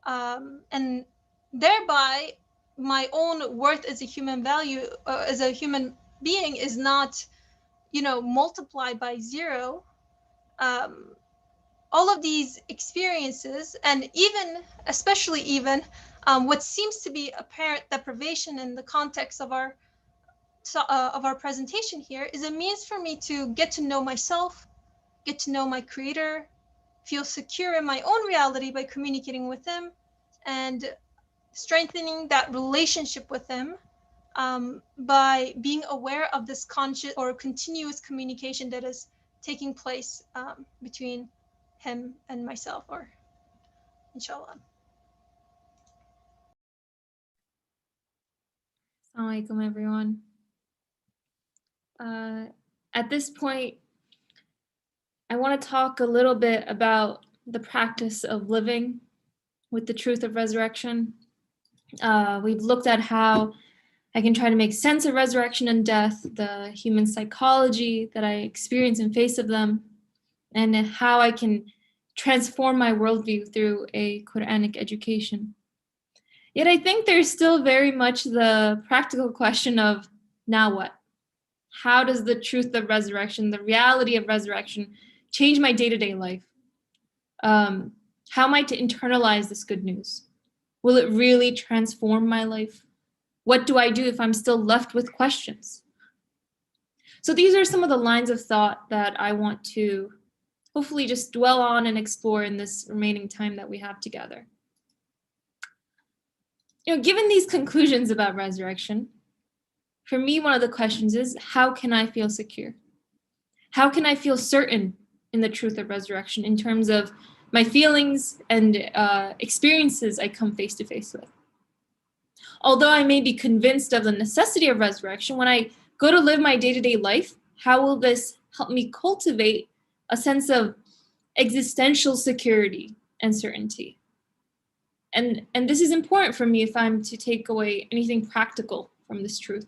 and thereby my own worth as a human value, as a human being is not, multiplied by 0, all of these experiences, and even, especially even, what seems to be apparent deprivation in the context of our presentation here, is a means for me to get to know myself, get to know my creator, feel secure in my own reality by communicating with him, and strengthening that relationship with him, by being aware of this conscious or continuous communication that is taking place, between him and myself, or inshallah. Assalamu alaikum, everyone. At this point, I want to talk a little bit about the practice of living with the truth of resurrection. We've looked at how I can try to make sense of resurrection and death, the human psychology that I experience in face of them, and how I can transform my worldview through a Quranic education. Yet I think there's still very much the practical question of, now what? How does the truth of resurrection, the reality of resurrection, change my day-to-day life? How am I to internalize this good news? Will it really transform my life? What do I do if I'm still left with questions? So these are some of the lines of thought that I want to hopefully just dwell on and explore in this remaining time that we have together. Given these conclusions about resurrection, for me, one of the questions is, how can I feel secure? How can I feel certain in the truth of resurrection in terms of my feelings and experiences I come face to face with? Although I may be convinced of the necessity of resurrection, when I go to live my day-to-day life, how will this help me cultivate a sense of existential security and certainty? And this is important for me if I'm to take away anything practical from this truth.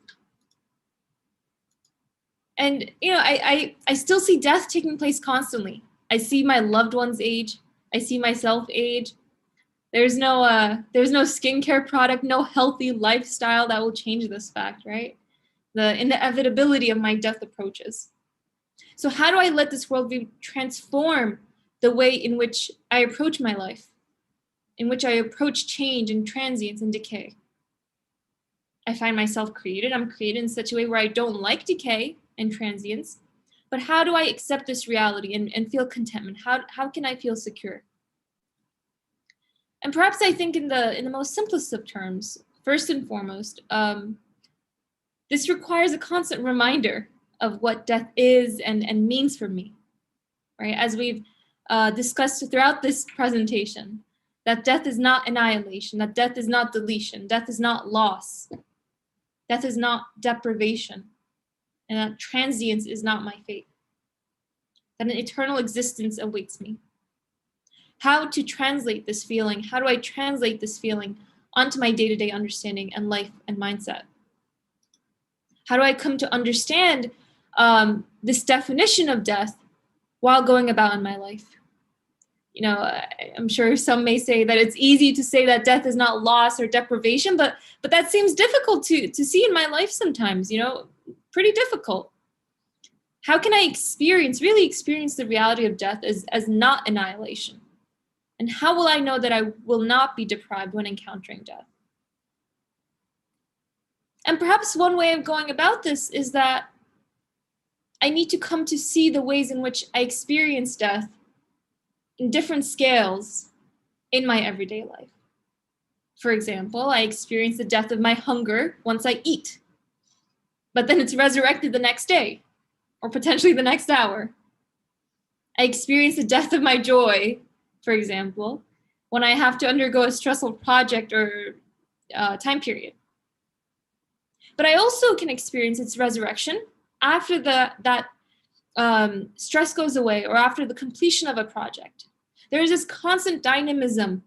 And I still see death taking place constantly. I see my loved ones age. I see myself age. There's no skincare product, no healthy lifestyle that will change this fact, right? The inevitability of my death approaches. So how do I let this worldview transform the way in which I approach my life, in which I approach change and transience and decay? I find myself I'm created in such a way where I don't like decay and transience, but how do I accept this reality and feel contentment? How can I feel secure? And perhaps I think in the most simplest of terms, first and foremost, this requires a constant reminder of what death is and means for me, right? As we've discussed throughout this presentation, that death is not annihilation, that death is not deletion, death is not loss, death is not deprivation, and that transience is not my fate, that an eternal existence awaits me. How to translate this feeling? How do I translate this feeling onto my day-to-day understanding and life and mindset? How do I come to understand this definition of death while going about in my life? I'm sure some may say that it's easy to say that death is not loss or deprivation, but that seems difficult to see in my life sometimes, pretty difficult. How can I really experience the reality of death as not annihilation? And how will I know that I will not be deprived when encountering death? And perhaps one way of going about this is that I need to come to see the ways in which I experience death in different scales in my everyday life. For example, I experience the death of my hunger once I eat, but then it's resurrected the next day, or potentially the next hour. I experience the death of my joy, for example, when I have to undergo a stressful project or time period. But I also can experience its resurrection after that stress goes away or after the completion of a project. There is this constant dynamism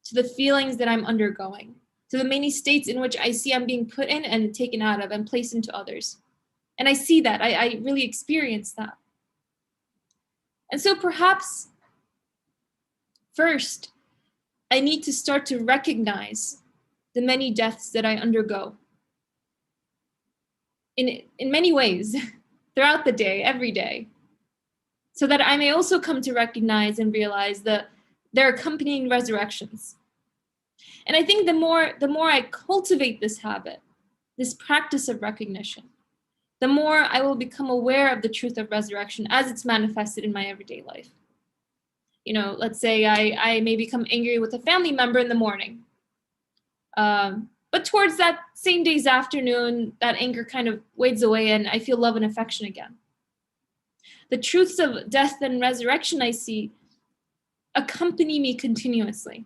to the feelings that I'm undergoing, to the many states in which I see I'm being put in and taken out of and placed into others. And I see that, I really experience that. And so perhaps first, I need to start to recognize the many deaths that I undergo. in many ways throughout the day, every day, so that I may also come to recognize and realize that there are accompanying resurrections. And I think the more I cultivate this habit, this practice of recognition, the more I will become aware of the truth of resurrection as it's manifested in my everyday life. Let's say I may become angry with a family member in the morning. But towards that same day's afternoon, that anger kind of wades away and I feel love and affection again. The truths of death and resurrection I see accompany me continuously.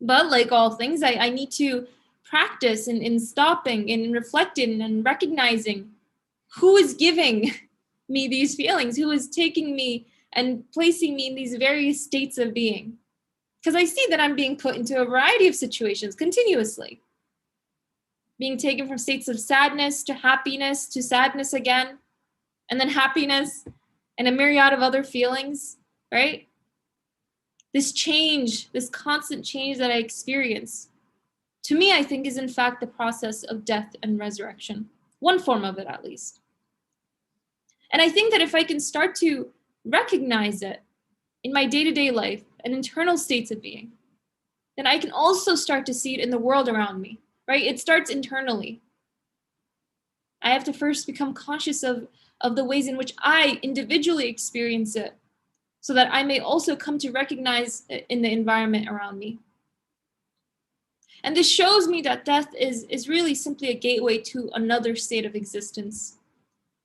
But like all things, I need to practice in stopping and reflecting and recognizing who is giving me these feelings, who is taking me and placing me in these various states of being. Because I see that I'm being put into a variety of situations continuously. Being taken from states of sadness to sadness again, and then happiness, and a myriad of other feelings, right? This change, this constant change that I experience, to me, I think is in fact the process of death and resurrection. One form of it, at least. And I think that if I can start to recognize it in my day-to-day life and internal states of being, then I can also start to see it in the world around me, right? It starts internally. I have to first become conscious of the ways in which I individually experience it, so that I may also come to recognize it in the environment around me. And this shows me that death is really simply a gateway to another state of existence,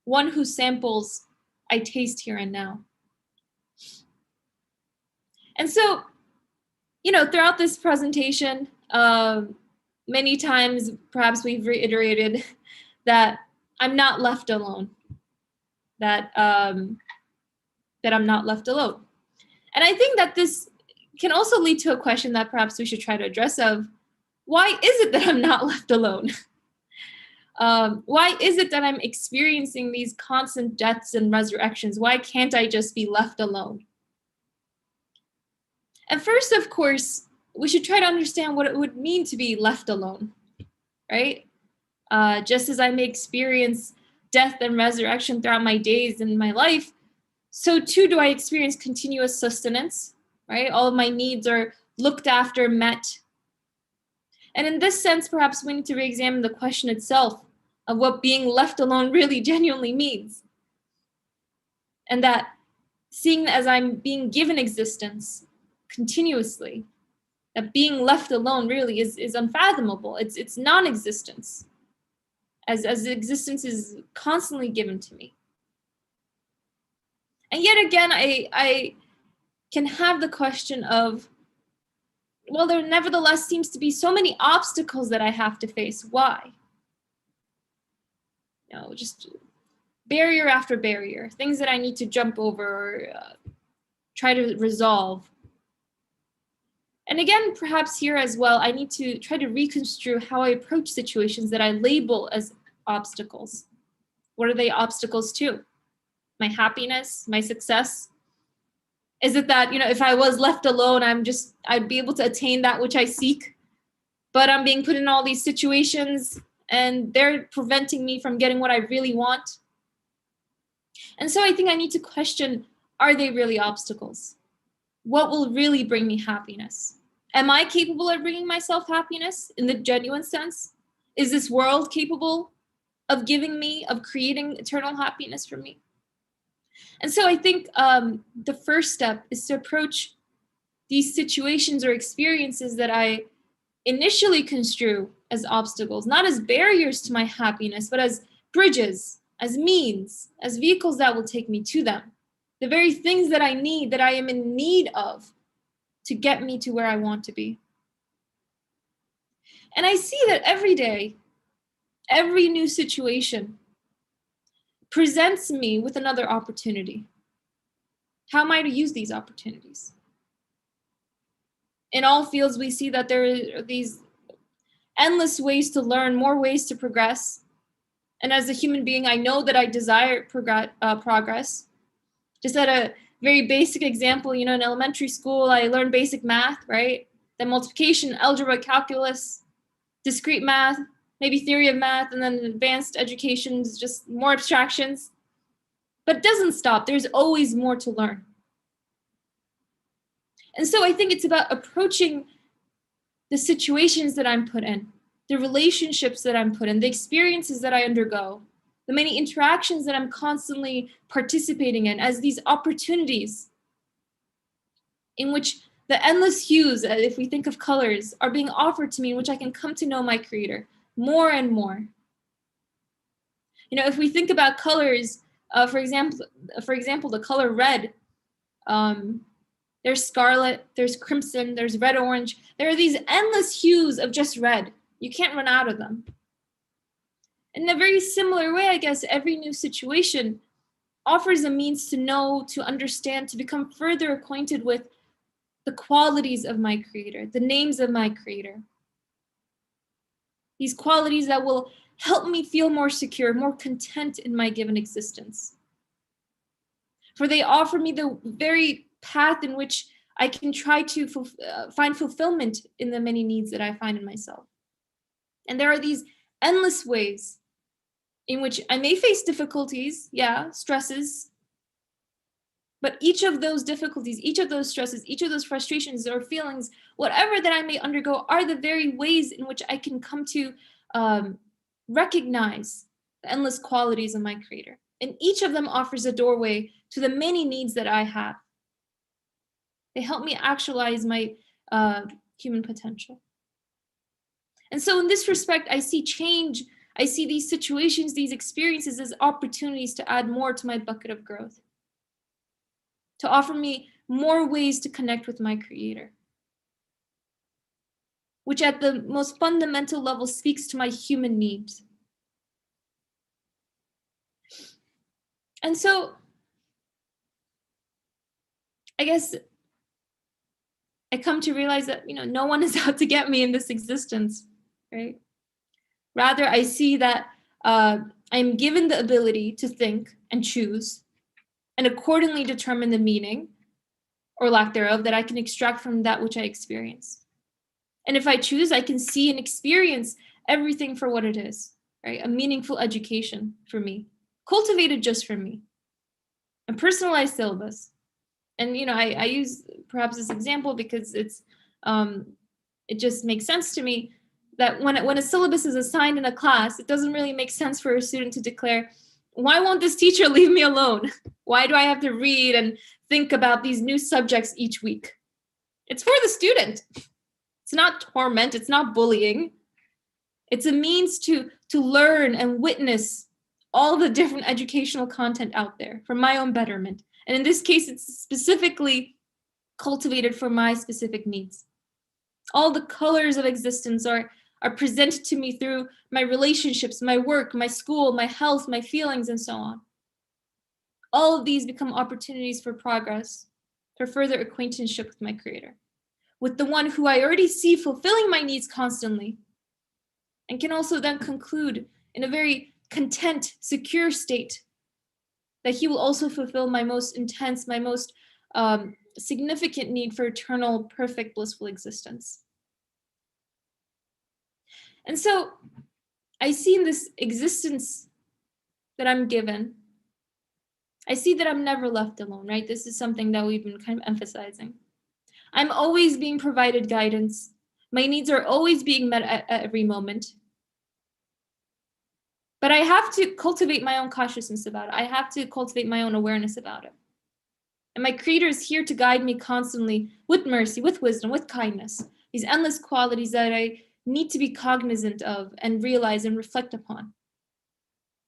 one whose samples I taste here and now. And so, throughout this presentation, many times perhaps we've reiterated that I'm not left alone, that I'm not left alone. And I think that this can also lead to a question that perhaps we should try to address of, why is it that I'm not left alone? Why is it that I'm experiencing these constant deaths and resurrections? Why can't I just be left alone? And first, of course, we should try to understand what it would mean to be left alone, right? Just as I may experience death and resurrection throughout my days and my life, so too do I experience continuous sustenance, right? All of my needs are looked after, met. And in this sense, perhaps we need to re-examine the question itself of what being left alone really genuinely means. And that seeing as I'm being given existence continuously, that being left alone really is unfathomable. It's non-existence, as existence is constantly given to me. And yet again, I can have the question of, well, there nevertheless seems to be so many obstacles that I have to face. Why? Just barrier after barrier, things that I need to jump over or try to resolve. And again, perhaps here as well, I need to try to reconstrue how I approach situations that I label as obstacles. What are they obstacles to? My happiness, my success? Is it that, if I was left alone, I'd be able to attain that which I seek, but I'm being put in all these situations and they're preventing me from getting what I really want? And so I think I need to question, are they really obstacles? What will really bring me happiness? Am I capable of bringing myself happiness in the genuine sense? Is this world capable of creating eternal happiness for me? And so I think the first step is to approach these situations or experiences that I initially construe as obstacles, not as barriers to my happiness, but as bridges, as means, as vehicles that will take me to them. The very things that I need, that I am in need of to get me to where I want to be. And I see that every day, every new situation presents me with another opportunity. How am I to use these opportunities? In all fields, we see that there are these endless ways to learn, more ways to progress. And as a human being, I know that I desire progress. Just at a very basic example, in elementary school, I learned basic math, right? Then multiplication, algebra, calculus, discrete math, maybe theory of math, and then advanced education is just more abstractions. But it doesn't stop. There's always more to learn. And so I think it's about approaching the situations that I'm put in, the relationships that I'm put in, the experiences that I undergo, the many interactions that I'm constantly participating in as these opportunities in which the endless hues, if we think of colors, are being offered to me, in which I can come to know my Creator more and more. You know, if we think about colors, for example, the color red, there's scarlet, there's crimson, there's red orange. There are these endless hues of just red. You can't run out of them. In a very similar way, I guess, every new situation offers a means to know, to understand, to become further acquainted with the qualities of my Creator, the names of my Creator. These qualities that will help me feel more secure, more content in my given existence. For they offer me the very path in which I can try to find fulfillment in the many needs that I find in myself. And there are these endless ways in which I may face difficulties, stresses, but each of those difficulties, each of those stresses, each of those frustrations or feelings, whatever that I may undergo, are the very ways in which I can come to recognize the endless qualities of my Creator. And each of them offers a doorway to the many needs that I have. They help me actualize my human potential. And so in this respect, I see change. I see these situations, these experiences as opportunities to add more to my bucket of growth, to offer me more ways to connect with my Creator, which at the most fundamental level speaks to my human needs. And so, I guess I come to realize that, no one is out to get me in this existence, right? Rather, I see that I'm given the ability to think and choose and accordingly determine the meaning or lack thereof that I can extract from that which I experience. And if I choose, I can see and experience everything for what it is, right? A meaningful education for me, cultivated just for me, a personalized syllabus. And, I use perhaps this example because it just makes sense to me that when a syllabus is assigned in a class, it doesn't really make sense for a student to declare, why won't this teacher leave me alone? Why do I have to read and think about these new subjects each week? It's for the student. It's not torment. It's not bullying. It's a means to learn and witness all the different educational content out there for my own betterment. And in this case, it's specifically cultivated for my specific needs. All the colors of existence are presented to me through my relationships, my work, my school, my health, my feelings, and so on. All of these become opportunities for progress, for further acquaintanceship with my Creator, with the one who I already see fulfilling my needs constantly, and can also then conclude in a very content, secure state that He will also fulfill my most intense, my most significant need for eternal, perfect, blissful existence. And so I see in this existence that I'm given, I see that I'm never left alone, right? This is something that we've been kind of emphasizing. I'm always being provided guidance. My needs are always being met at every moment. But I have to cultivate my own consciousness about it. I have to cultivate my own awareness about it. And my Creator is here to guide me constantly with mercy, with wisdom, with kindness, these endless qualities that I need to be cognizant of and realize and reflect upon.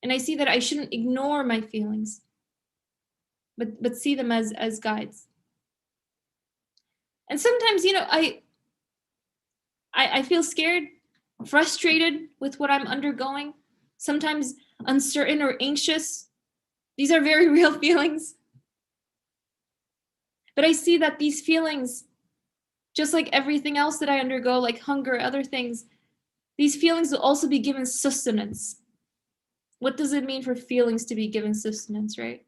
And I see that I shouldn't ignore my feelings, but see them as guides. And sometimes, I feel scared, frustrated with what I'm undergoing, sometimes uncertain or anxious. These are very real feelings. But I see that these feelings, just like everything else that I undergo, like hunger, other things, these feelings will also be given sustenance. What does it mean for feelings to be given sustenance, right?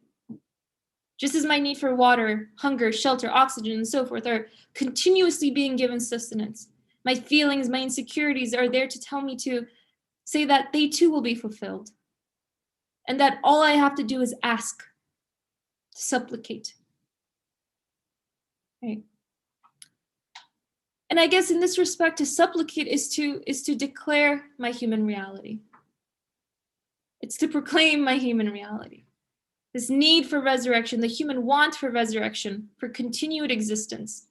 Just as my need for water, hunger, shelter, oxygen, and so forth are continuously being given sustenance, my feelings, my insecurities are there to tell me to say that they too will be fulfilled, and that all I have to do is ask, supplicate. Right? And I guess in this respect, to supplicate is to declare my human reality. It's to proclaim my human reality. This need for resurrection, the human want for resurrection, for continued existence,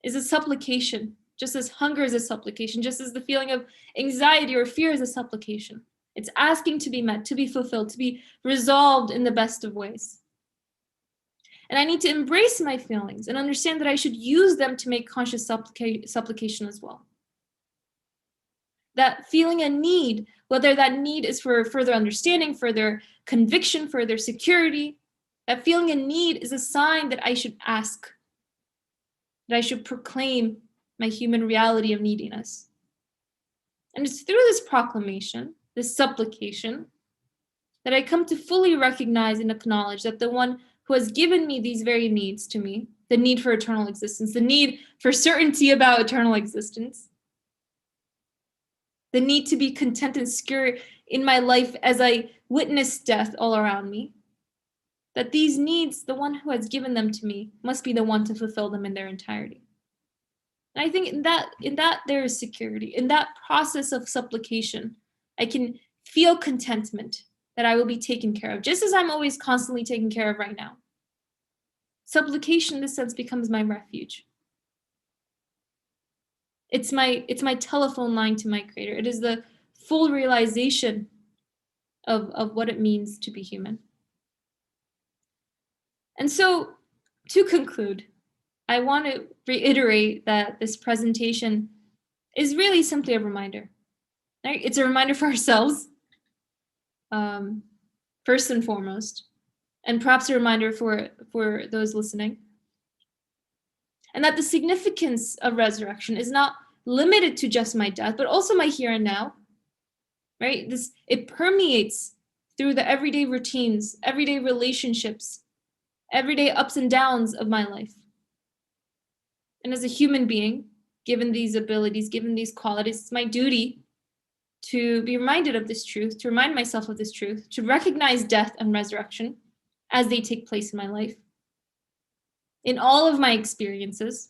is a supplication, just as hunger is a supplication, just as the feeling of anxiety or fear is a supplication. It's asking to be met, to be fulfilled, to be resolved in the best of ways. And I need to embrace my feelings and understand that I should use them to make conscious supplication as well. That feeling a need, whether that need is for further understanding, further conviction, further security, that feeling a need is a sign that I should ask, that I should proclaim my human reality of neediness. And it's through this proclamation, this supplication, that I come to fully recognize and acknowledge that the one who has given me these very needs to me, the need for eternal existence, the need for certainty about eternal existence, the need to be content and secure in my life as I witness death all around me, that these needs, the one who has given them to me, must be the one to fulfill them in their entirety. And I think in that there is security. In that process of supplication, I can feel contentment that I will be taken care of, just as I'm always constantly taken care of right now. Supplication, in this sense, becomes my refuge. It's my telephone line to my Creator. It is the full realization of what it means to be human. And so, to conclude, I want to reiterate that this presentation is really simply a reminder. Right? It's a reminder for ourselves, first and foremost, and perhaps a reminder for those listening. And that the significance of resurrection is not limited to just my death, but also my here and now. Right? It permeates through the everyday routines, everyday relationships, everyday ups and downs of my life. And as a human being, given these abilities, given these qualities, it's my duty to be reminded of this truth, to remind myself of this truth, to recognize death and resurrection as they take place in my life, in all of my experiences.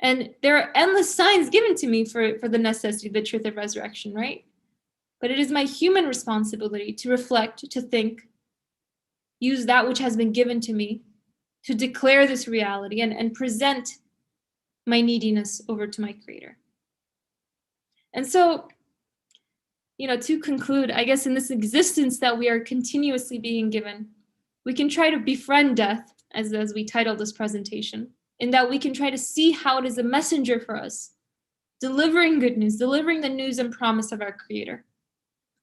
And there are endless signs given to me for the necessity, the truth of resurrection, right? But it is my human responsibility to reflect, to think, use that which has been given to me to declare this reality and present my neediness over to my Creator. And so, to conclude, I guess in this existence that we are continuously being given, we can try to befriend death, as we titled this presentation, in that we can try to see how it is a messenger for us, delivering good news, delivering the news and promise of our Creator,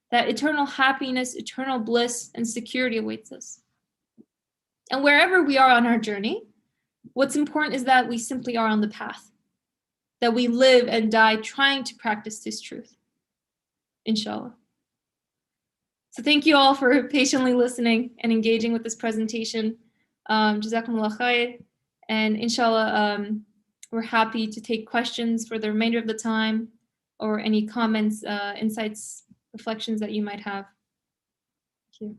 that eternal happiness, eternal bliss, and security awaits us. And wherever we are on our journey, what's important is that we simply are on the path, that we live and die trying to practice this truth, inshallah. So thank you all for patiently listening and engaging with this presentation. Jazakumullah khair. And inshallah, we're happy to take questions for the remainder of the time or any comments, insights, reflections that you might have. Thank you.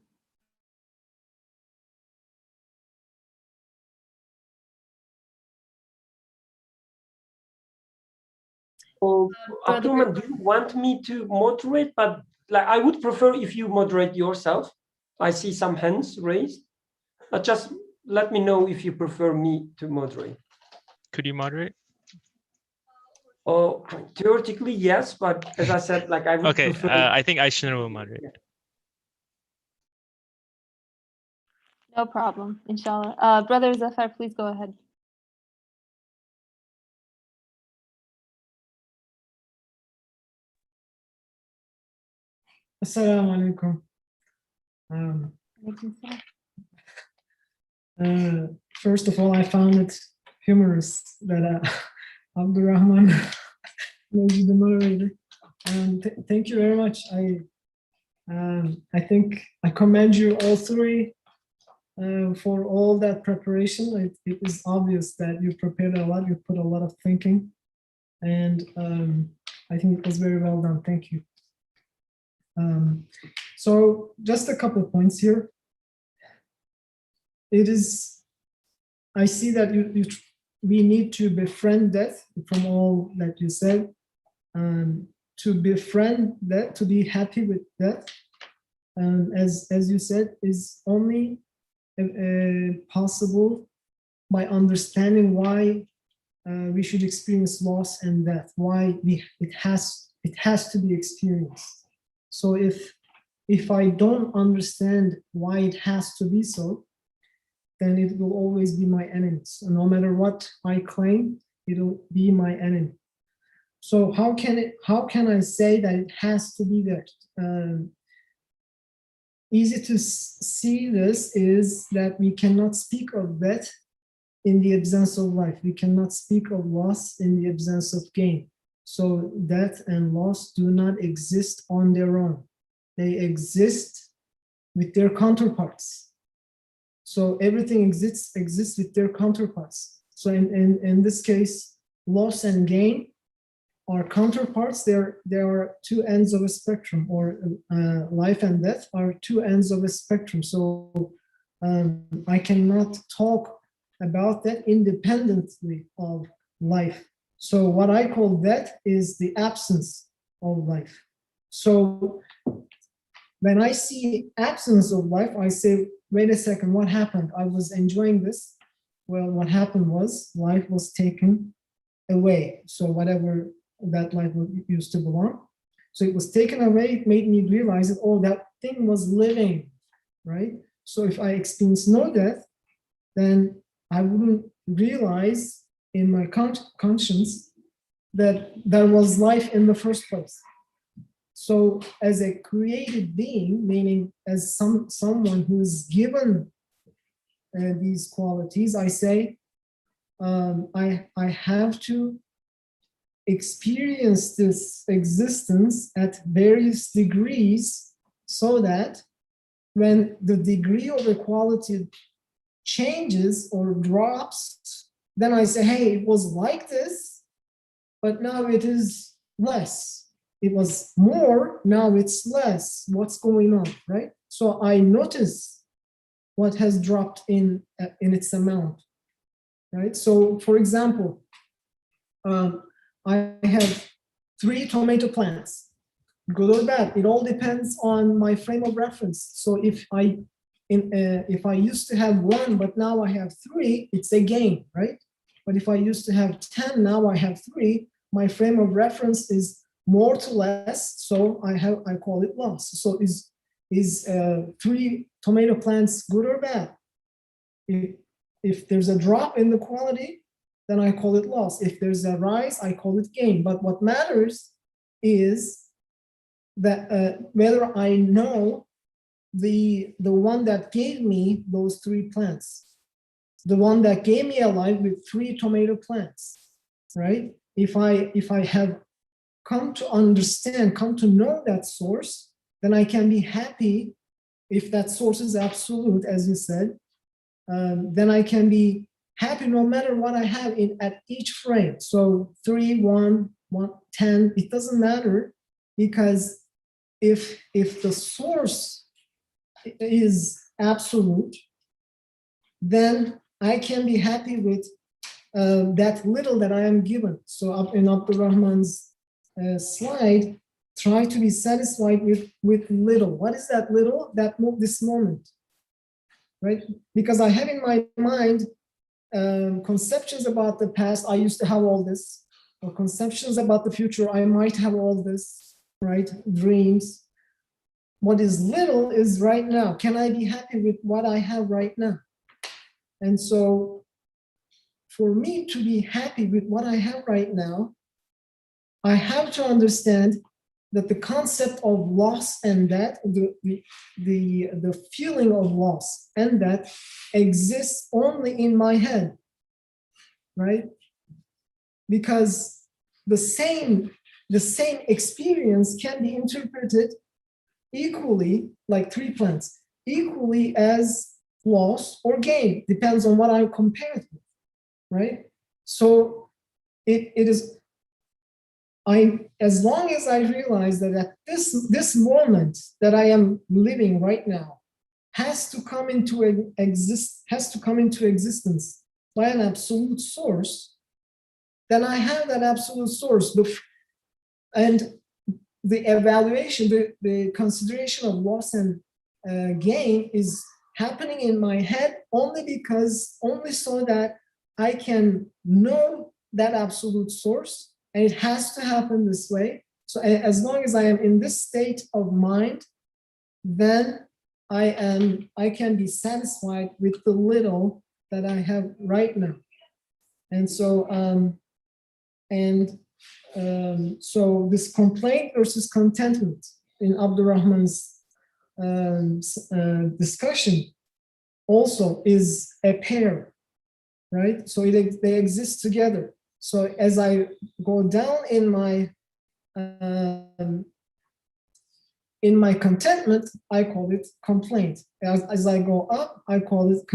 Abdurrahman, do you want me to moderate? But I would prefer if you moderate yourself. I see some hands raised, but just let me know if you prefer me to moderate. Could you moderate? Oh, theoretically, yes, but as I said, I would prefer. I think Aysenur will moderate. Yeah. No problem, inshallah. Brother Zafar, please go ahead. Assalamu alaikum. First of all, I found it humorous that Abdurrahman made you the moderator. Thank you very much. I think I commend you all three for all that preparation. It is obvious that you prepared a lot. You put a lot of thinking, and I think it was very well done. Thank you. So just a couple of points here. I see that we need to befriend death from all that you said. To befriend death, to be happy with death, as you said, is only possible by understanding why we should experience loss and death, why it has to be experienced. So if I don't understand why it has to be so, then it will always be my enemy. So no matter what I claim, it'll be my enemy. So how can I say that it has to be there? Easy to see this is that we cannot speak of death in the absence of life. We cannot speak of loss in the absence of gain. So death and loss do not exist on their own. They exist with their counterparts. So everything exists with their counterparts. So in this case, loss and gain are counterparts. There are two ends of a spectrum, or life and death are two ends of a spectrum. So I cannot talk about that independently of life. So what I call death is the absence of life. So when I see absence of life, I say, wait a second, what happened? I was enjoying this. Well, what happened was life was taken away. So whatever that life used to belong. So it was taken away. It made me realize that, oh, that thing was living, right? So if I experience no death, then I wouldn't realize in my conscience that there was life in the first place. So as a created being, meaning as someone who is given these qualities, I say, I have to experience this existence at various degrees, so that when the degree of equality changes or drops, then I say, hey, it was like this, but now it is less. It was more, now it's less. What's going on, right? So I notice what has dropped in its amount, right? So for example, I have 3 tomato plants, good or bad. It all depends on my frame of reference. So if I used to have 1, but now I have 3, it's a gain, right? But if I used to have 10, now I have 3, my frame of reference is more to less, so I call it loss. So is 3 tomato plants good or bad? If there's a drop in the quality, then I call it loss. If there's a rise, I call it gain. But what matters is that whether I know the one that gave me those 3 plants, the one that gave me a life with 3 tomato plants, right? If I have come to understand, come to know that source, then I can be happy. If that source is absolute, as you said, then I can be happy no matter what I have at each frame. So 3, 1, 10, it doesn't matter, because if the source is absolute, then I can be happy with that little that I am given. So in Abdurrahman's slide, try to be satisfied with little. What is that little? This moment, right? Because I have in my mind conceptions about the past. I used to have all this, or conceptions about the future. I might have all this, right? Dreams. What is little is right now. Can I be happy with what I have right now? And so for me to be happy with what I have right now, I have to understand that the concept of loss and death, the feeling of loss and death exists only in my head, right? Because the same experience can be interpreted equally, like 3 plants, equally as loss or gain, depends on what I compare it with, right? So it is as long as I realize that at this moment that I am living right now has to come into existence by an absolute source, then I have that absolute source. And the evaluation, the consideration of loss and gain is happening in my head only so that I can know that absolute source, and it has to happen this way. So as long as I am in this state of mind, then I can be satisfied with the little that I have right now. And so so this complaint versus contentment in Abdurrahman's discussion also is a pair, right? So they exist together. So as I go down in my contentment, I call it complaint. As I go up, I call it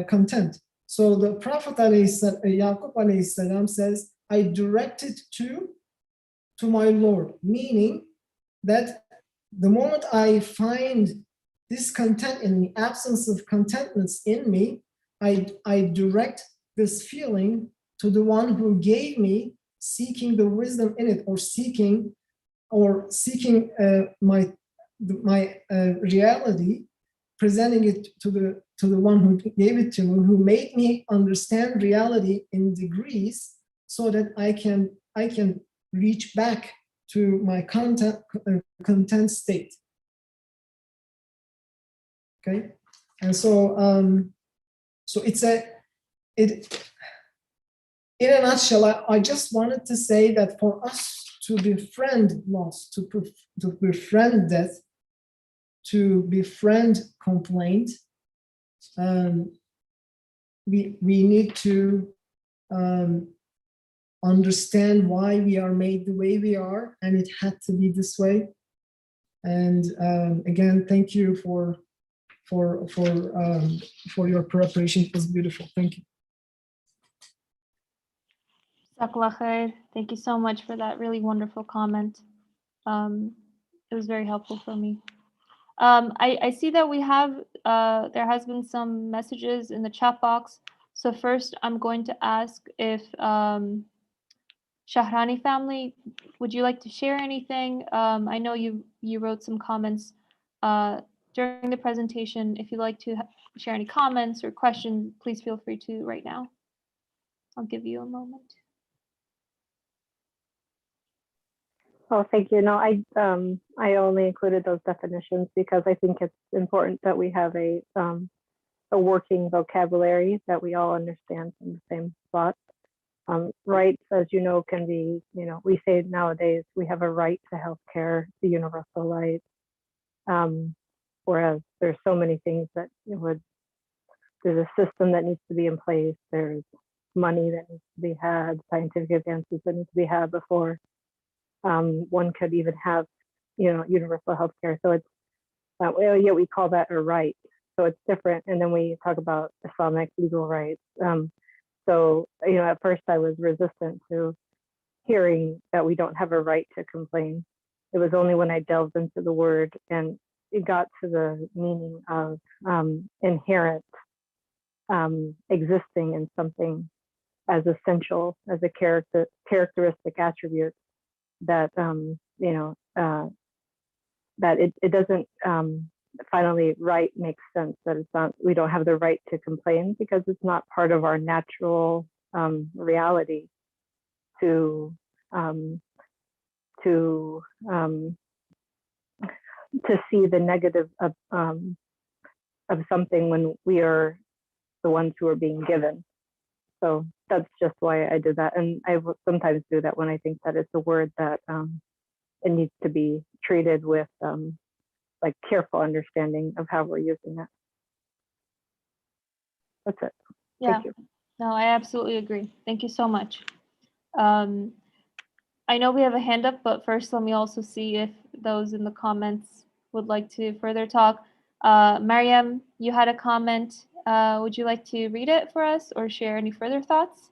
content. So the Prophet Yaqub alayhi salam says, I direct it to my Lord, meaning that the moment I find discontent in the absence of contentness in me, I direct this feeling to the one who gave me, seeking the wisdom in it, or seeking my reality, presenting it to the one who gave it to me, who made me understand reality in degrees, so that I can reach back to my content state. Okay, and so in a nutshell, I just wanted to say that for us to befriend loss, to befriend death, to befriend complaint, we need to understand why we are made the way we are, and it had to be this way. And again, thank you for your preparation. It was beautiful. Thank you. Jazakallah khair. Thank you so much for that really wonderful comment. It was very helpful for me. I see that we have, there has been some messages in the chat box. So first I'm going to ask if Shahrani family, would you like to share anything? I know you wrote some comments during the presentation. If you'd like to share any comments or questions, please feel free to right now. I'll give you a moment. Oh, thank you. No, I only included those definitions because I think it's important that we have a working vocabulary that we all understand from the same spot. Rights, as you know, can be, we say nowadays we have a right to healthcare, the universal right. Whereas there's so many things that there's a system that needs to be in place. There's money that needs to be had, scientific advances that need to be had before one could even have, universal healthcare. So it's, yeah, we call that a right. So it's different. And then we talk about Islamic legal rights. So, at first I was resistant to hearing that we don't have a right to complain. It was only when I delved into the word and it got to the meaning of inherent existing in something as essential, as a characteristic attribute that, that it doesn't finally right makes sense, that it's not, we don't have the right to complain because it's not part of our natural reality to see the negative of something when we are the ones who are being given. So that's just why I did that. And I will sometimes do that when I think that it's a word that it needs to be treated with like careful understanding of how we're using it. That's it. Yeah. Thank you. No, I absolutely agree. Thank you so much. I know we have a hand up, but first let me also see if those in the comments would like to further talk. Mariam, you had a comment. Would you like to read it for us or share any further thoughts?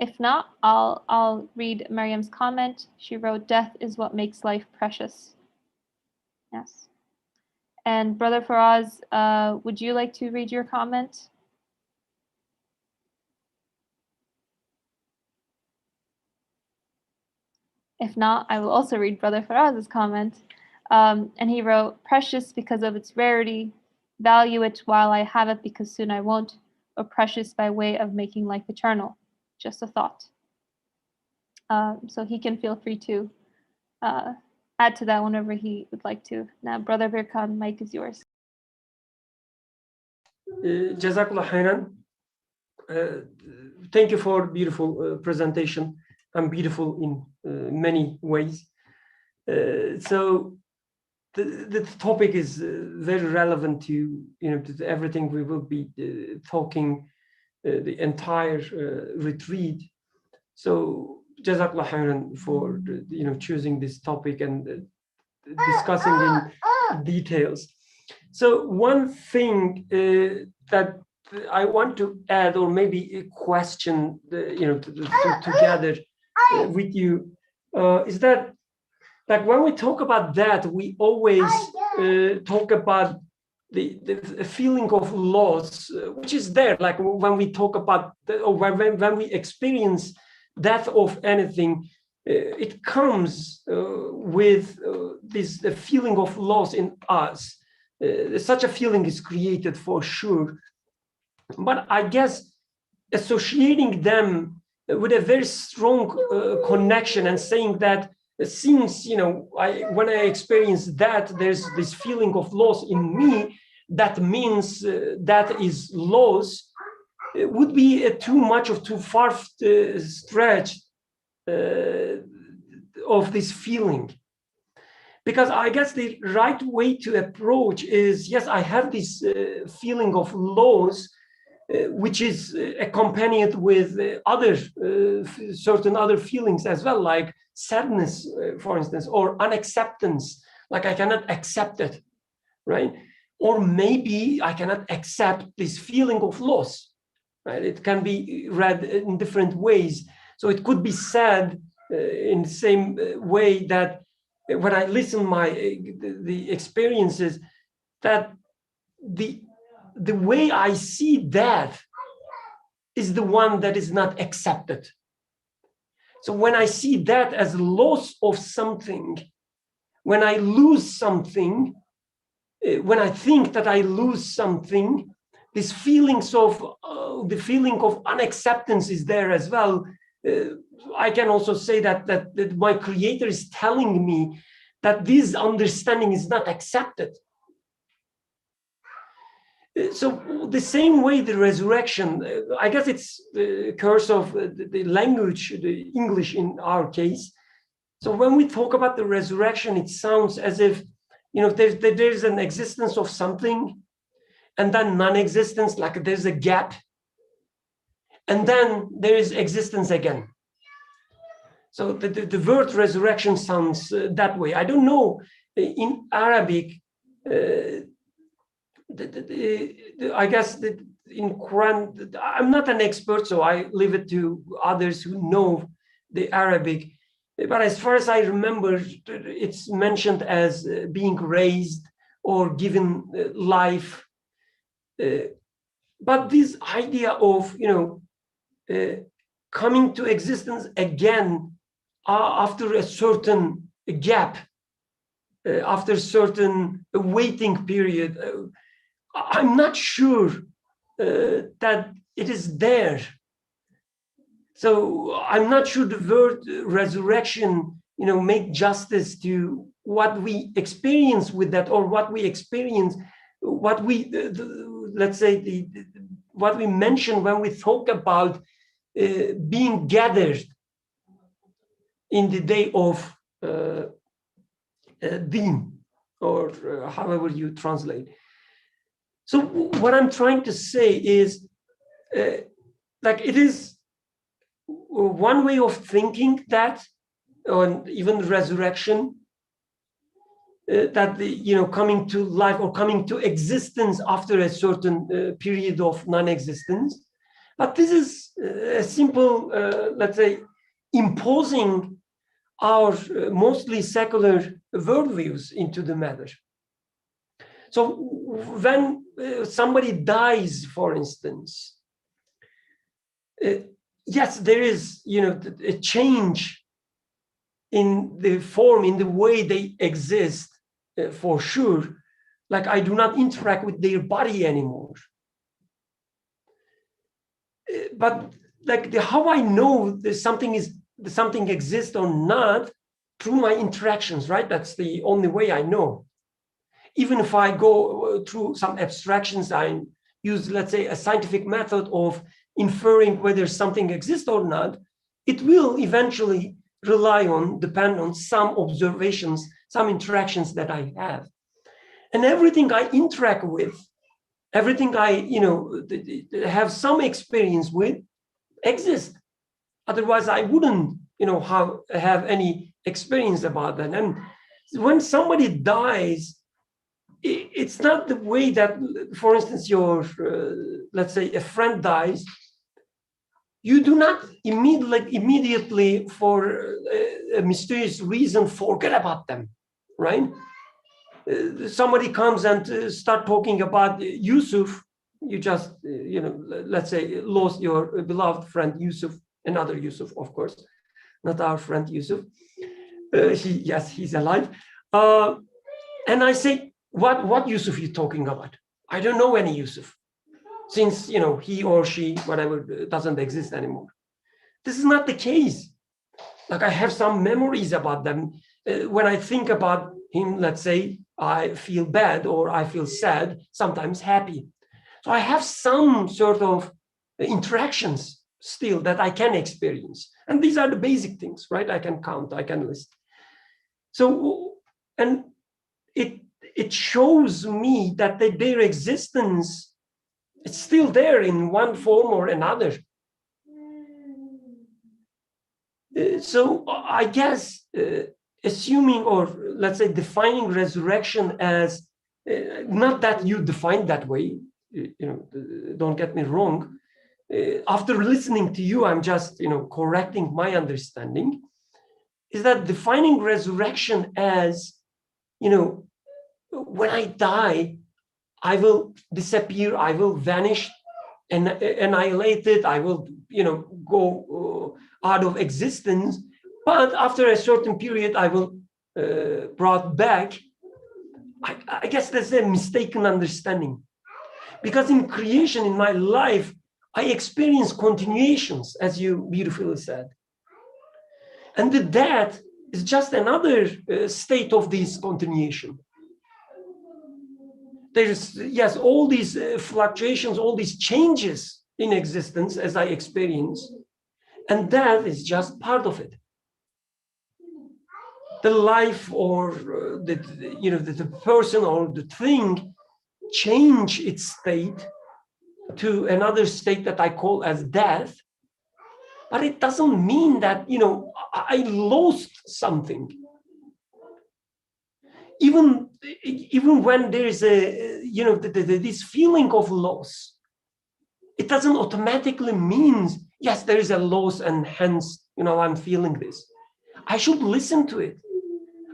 If not, I'll read Miriam's comment. She wrote, "Death is what makes life precious." Yes. And Brother Faraz, would you like to read your comment? If not, I will also read Brother Faraz's comment. And he wrote, "Precious because of its rarity, value it while I have it because soon I won't, or precious by way of making life eternal." Just a thought. So he can feel free to add to that whenever he would like to. Now, Brother Birkan, mic is yours. Jazakallah khairan. Thank you for beautiful presentation and beautiful in many ways. So the topic is very relevant to to everything we will be talking the entire retreat. So Jazakallah khairan for choosing this topic and discussing in details. So one thing that I want to add, or maybe a question, together with you, is that, like, when we talk about that, we always talk about the feeling of loss, which is there. Like when we talk about, or when we experience death of anything, it comes with this feeling of loss in us. Such a feeling is created for sure. But I guess associating them with a very strong connection and saying that since, when I experience that, there's this feeling of loss in me, that means that is loss, it would be too much of too far stretch of this feeling. Because I guess the right way to approach is, yes, I have this feeling of loss, which is accompanied with other certain other feelings as well, like sadness, for instance, or unacceptance, like I cannot accept it, right? Or maybe I cannot accept this feeling of loss, right? It can be read in different ways. So it could be said in the same way that when I listen the experiences, that the way I see death is the one that is not accepted. So when I see that as loss of something, when I lose something, when I think that I lose something, these feelings of the feeling of unacceptance is there as well. I can also say that my creator is telling me that this understanding is not accepted. So the same way the resurrection, I guess it's the curse of the language, the English in our case. So when we talk about the resurrection, it sounds as if, there's an existence of something, and then non-existence, like there's a gap, and then there is existence again. So the word resurrection sounds that way. I don't know in Arabic, I guess that in Quran, I'm not an expert, so I leave it to others who know the Arabic. But as far as I remember, it's mentioned as being raised or given life. But this idea of, coming to existence again after a certain gap, after a certain waiting period, I'm not sure that it is there. So I'm not sure the word resurrection, make justice to what we experience with that, or what we experience, what we, let's say, what we mention when we talk about being gathered in the day of Deen, or however you translate. So what I'm trying to say is, it is one way of thinking that, or even resurrection, that coming to life or coming to existence after a certain period of non-existence. But this is a simple, let's say, imposing our mostly secular worldviews into the matter. So when somebody dies, for instance, yes, there is, a change in the form, in the way they exist, for sure. Like, I do not interact with their body anymore. But like, how I know something exists or not, through my interactions, right? That's the only way I know. Even if I go through some abstractions, I use, let's say, a scientific method of inferring whether something exists or not, it will eventually depend on some observations, some interactions that I have. And everything I interact with, everything I, have some experience with, exists. Otherwise, I wouldn't, have any experience about that. And when somebody dies, it's not the way that, for instance, your, let's say, a friend dies, you do not immediately, for a mysterious reason, forget about them, right? Somebody comes and start talking about Yusuf, you just, let's say, lost your beloved friend Yusuf, another Yusuf, of course, not our friend Yusuf. He's alive. And I say, what Yusuf you talking about? I don't know any Yusuf, since, he or she, whatever, doesn't exist anymore. This is not the case. Like, I have some memories about them. When I think about him, let's say, I feel bad or I feel sad, sometimes happy. So I have some sort of interactions still that I can experience. And these are the basic things, right? I can count, I can list. So, and it shows me that their existence is still there in one form or another. So I guess assuming, or let's say defining resurrection as, not that you define that way, don't get me wrong. After listening to you, I'm just, correcting my understanding, is that defining resurrection as, when I die, I will disappear, I will vanish, and annihilated, I will, go out of existence, but after a certain period, I will brought back. I guess that's a mistaken understanding, because in creation, in my life, I experience continuations, as you beautifully said. And the death is just another state of this continuation. There's, yes, all these fluctuations, all these changes in existence as I experience, and that is just part of it. The life or the person or the thing change its state to another state that I call as death, but it doesn't mean that, I lost something. Even when there is this feeling of loss, it doesn't automatically mean, yes, there is a loss and hence, I'm feeling this. I should listen to it.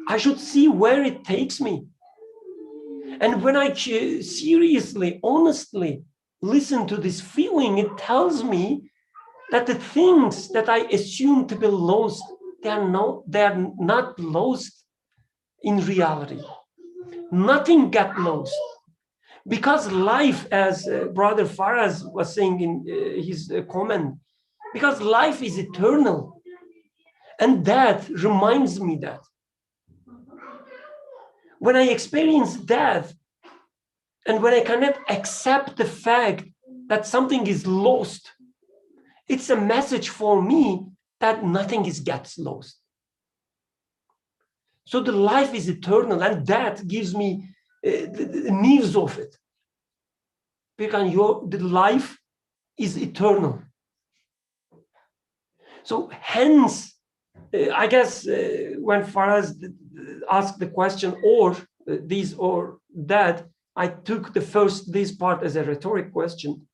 I should see where it takes me. And when I seriously, honestly listen to this feeling, it tells me that the things that I assume to be lost, they are not lost in reality. Nothing got lost. Because life, as Brother Faraz was saying in his comment, because life is eternal. And that reminds me that when I experience death, and when I cannot accept the fact that something is lost, it's a message for me that nothing gets lost. So the life is eternal, and that gives me the news of it. Because the life is eternal. So hence, I guess when Faraz asked the question, or this or that, I took this part as a rhetoric question.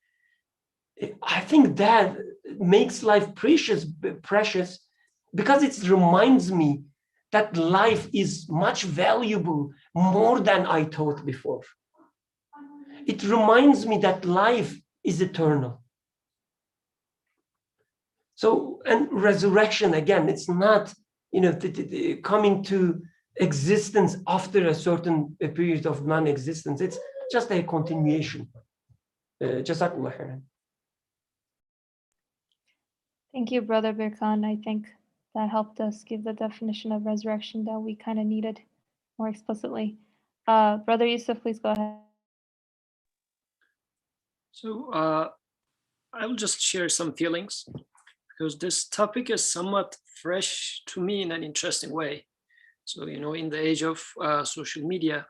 I think that makes life precious because it reminds me that life is much valuable, more than I thought before. It reminds me that life is eternal. So, and resurrection, again, it's not, coming to existence after a certain period of non-existence. It's just a continuation. Jazakallah khairan. Thank you, Brother Birkan. I think that helped us give the definition of resurrection that we kind of needed more explicitly. Brother Yusuf, please go ahead. So I will just share some feelings because this topic is somewhat fresh to me in an interesting way. So, in the age of social media,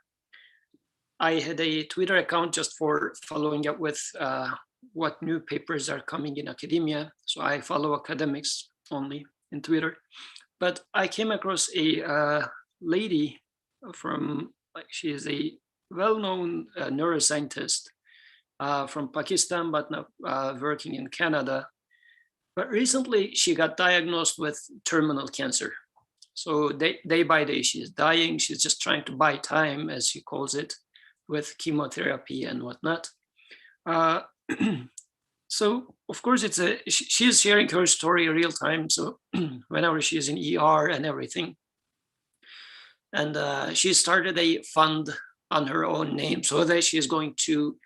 I had a Twitter account just for following up with what new papers are coming in academia. So I follow academics only in Twitter. But I came across a lady she is a well-known neuroscientist from Pakistan, but now working in Canada. But recently she got diagnosed with terminal cancer. So day by day she's dying. She's just trying to buy time, as she calls it, with chemotherapy and whatnot. So of course she is sharing her story real time. So whenever she's in ER and everything. And she started a fund on her own name so that she is going to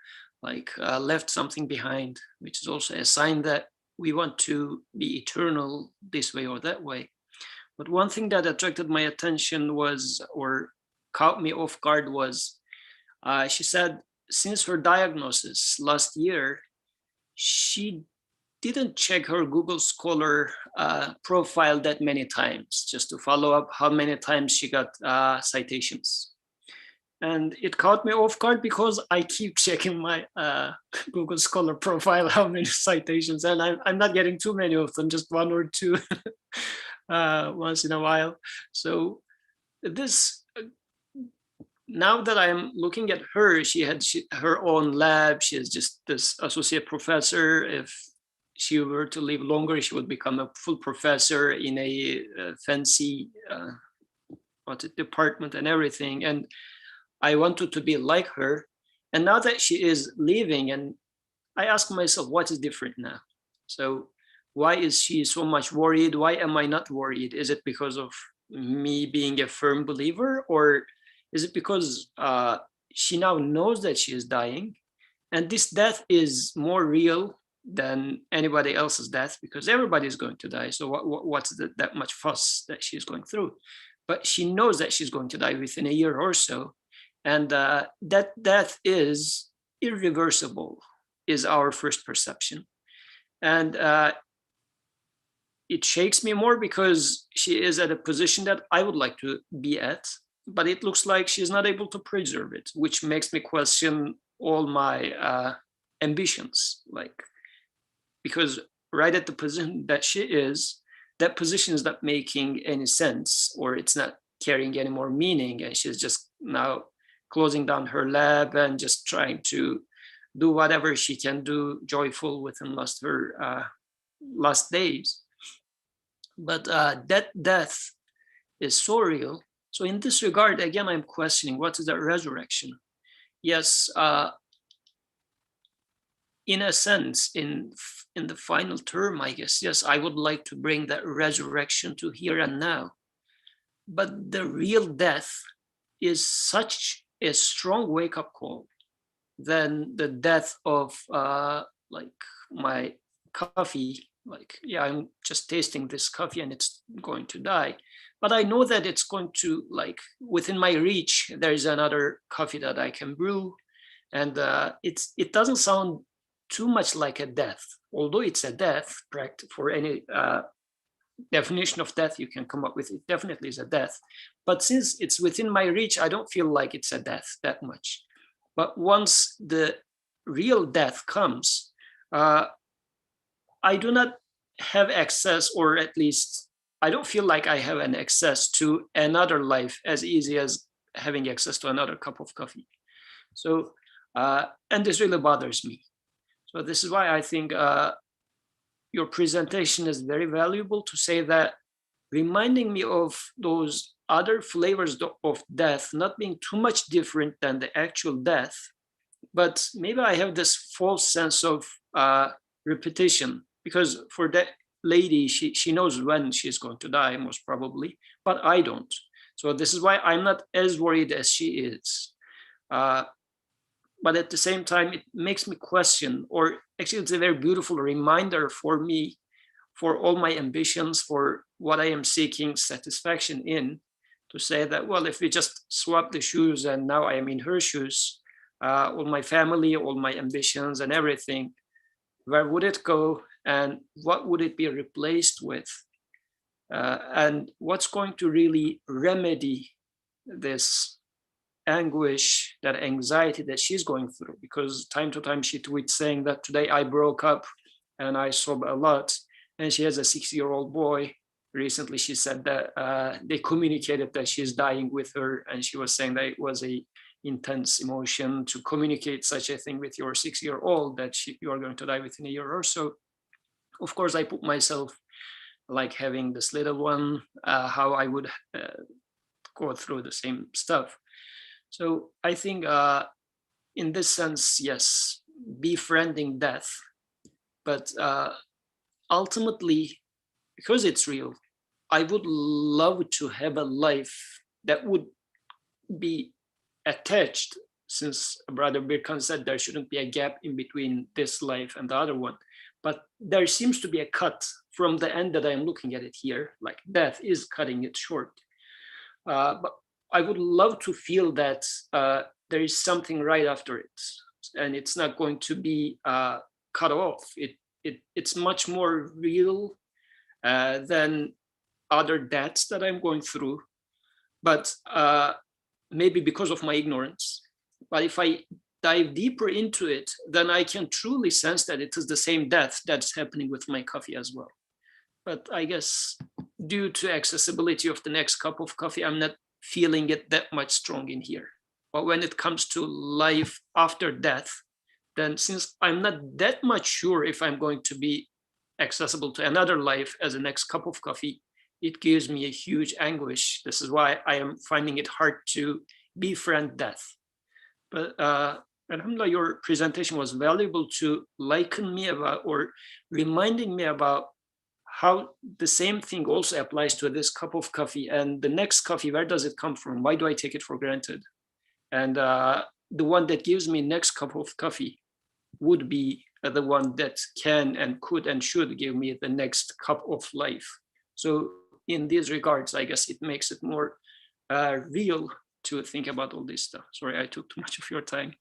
left something behind, which is also a sign that we want to be eternal this way or that way. But one thing that attracted my attention or caught me off guard was, she said since her diagnosis last year, she didn't check her Google Scholar profile that many times, just to follow up how many times she got citations. And it caught me off guard because I keep checking my Google Scholar profile, how many citations, and I'm not getting too many of them, just one or two once in a while. So this, now that I'm looking at her, she had her own lab. She is just this associate professor. If she were to live longer, she would become a full professor in a fancy department and everything. And I wanted to be like her. And now that she is leaving, and I ask myself, what is different now? So why is she so much worried? Why am I not worried? Is it because of me being a firm believer? Or is it because she now knows that she is dying? And this death is more real than anybody else's death, because everybody is going to die. So what's that much fuss that she's going through? But she knows that she's going to die within a year or so. And that death is irreversible, is our first perception. And it shakes me more because she is at a position that I would like to be at, but it looks like she's not able to preserve it, which makes me question all my ambitions. Because right at the position that she is, that position is not making any sense, or it's not carrying any more meaning. And she's just now closing down her lab and just trying to do whatever she can do joyful within her last days. But that death is so real. So in this regard, again, I'm questioning, what is that resurrection? Yes, in a sense, in the final term, I guess, yes, I would like to bring that resurrection to here and now. But the real death is such a strong wake-up call than the death of my coffee. I'm just tasting this coffee and it's going to die. But I know that it's going to, within my reach, there is another coffee that I can brew. And it doesn't sound too much like a death, although it's a death. For any definition of death you can come up with, it definitely is a death. But since it's within my reach, I don't feel like it's a death that much. But once the real death comes, I do not have access, or at least I don't feel like I have an access to another life as easy as having access to another cup of coffee. So, and this really bothers me. So this is why I think your presentation is very valuable, to say that, reminding me of those other flavors of death not being too much different than the actual death, but maybe I have this false sense of repetition, because for that lady, she knows when she's going to die, most probably, but I don't. So this is why I'm not as worried as she is. But at the same time, it makes me question, or actually it's a very beautiful reminder for me, for all my ambitions, for what I am seeking satisfaction in, to say that, well, if we just swap the shoes and now I am in her shoes, all my family, all my ambitions and everything, where would it go and what would it be replaced with? And what's going to really remedy this anguish, that anxiety that she's going through? Because time to time she tweets saying that today I broke up and I sob a lot. And she has a 6-year-old boy. Recently she said that they communicated that she's dying with her, and she was saying that it was a intense emotion to communicate such a thing with your 6-year-old, that you are going to die within a year or so. Of course, I put myself like having this little one, how I would go through the same stuff. So I think in this sense, yes, befriending death, but ultimately, because it's real, I would love to have a life that would be attached, since Brother Birkan said there shouldn't be a gap in between this life and the other one. But there seems to be a cut from the end that I'm looking at it here, like death is cutting it short. But I would love to feel that there is something right after it, and it's not going to be cut off. It's much more real than other deaths that I'm going through, but maybe because of my ignorance. But if I dive deeper into it, then I can truly sense that it is the same death that's happening with my coffee as well. But I guess due to accessibility of the next cup of coffee, I'm not feeling it that much strong in here. But when it comes to life after death, then since I'm not that much sure if I'm going to be accessible to another life as a next cup of coffee, it gives me a huge anguish. This is why I am finding it hard to befriend death. But Alhamdulillah, your presentation was valuable to liken me about, or reminding me about, how the same thing also applies to this cup of coffee. And the next coffee, where does it come from? Why do I take it for granted? And the one that gives me next cup of coffee would be the one that can and could and should give me the next cup of life. So in these regards, I guess it makes it more real to think about all this stuff. Sorry, I took too much of your time.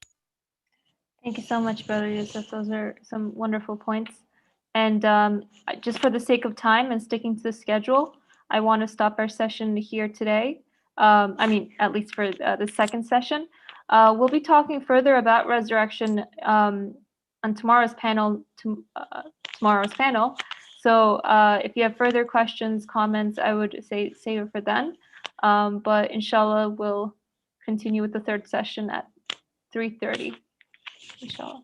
Thank you so much, Brother Yusuf. Those are some wonderful points. And just for the sake of time and sticking to the schedule, I want to stop our session here today. I mean, at least for the second session. We'll be talking further about resurrection on tomorrow's panel. So if you have further questions, comments, I would say save it for then. But inshallah, we'll continue with the third session at 3:30. Inshallah.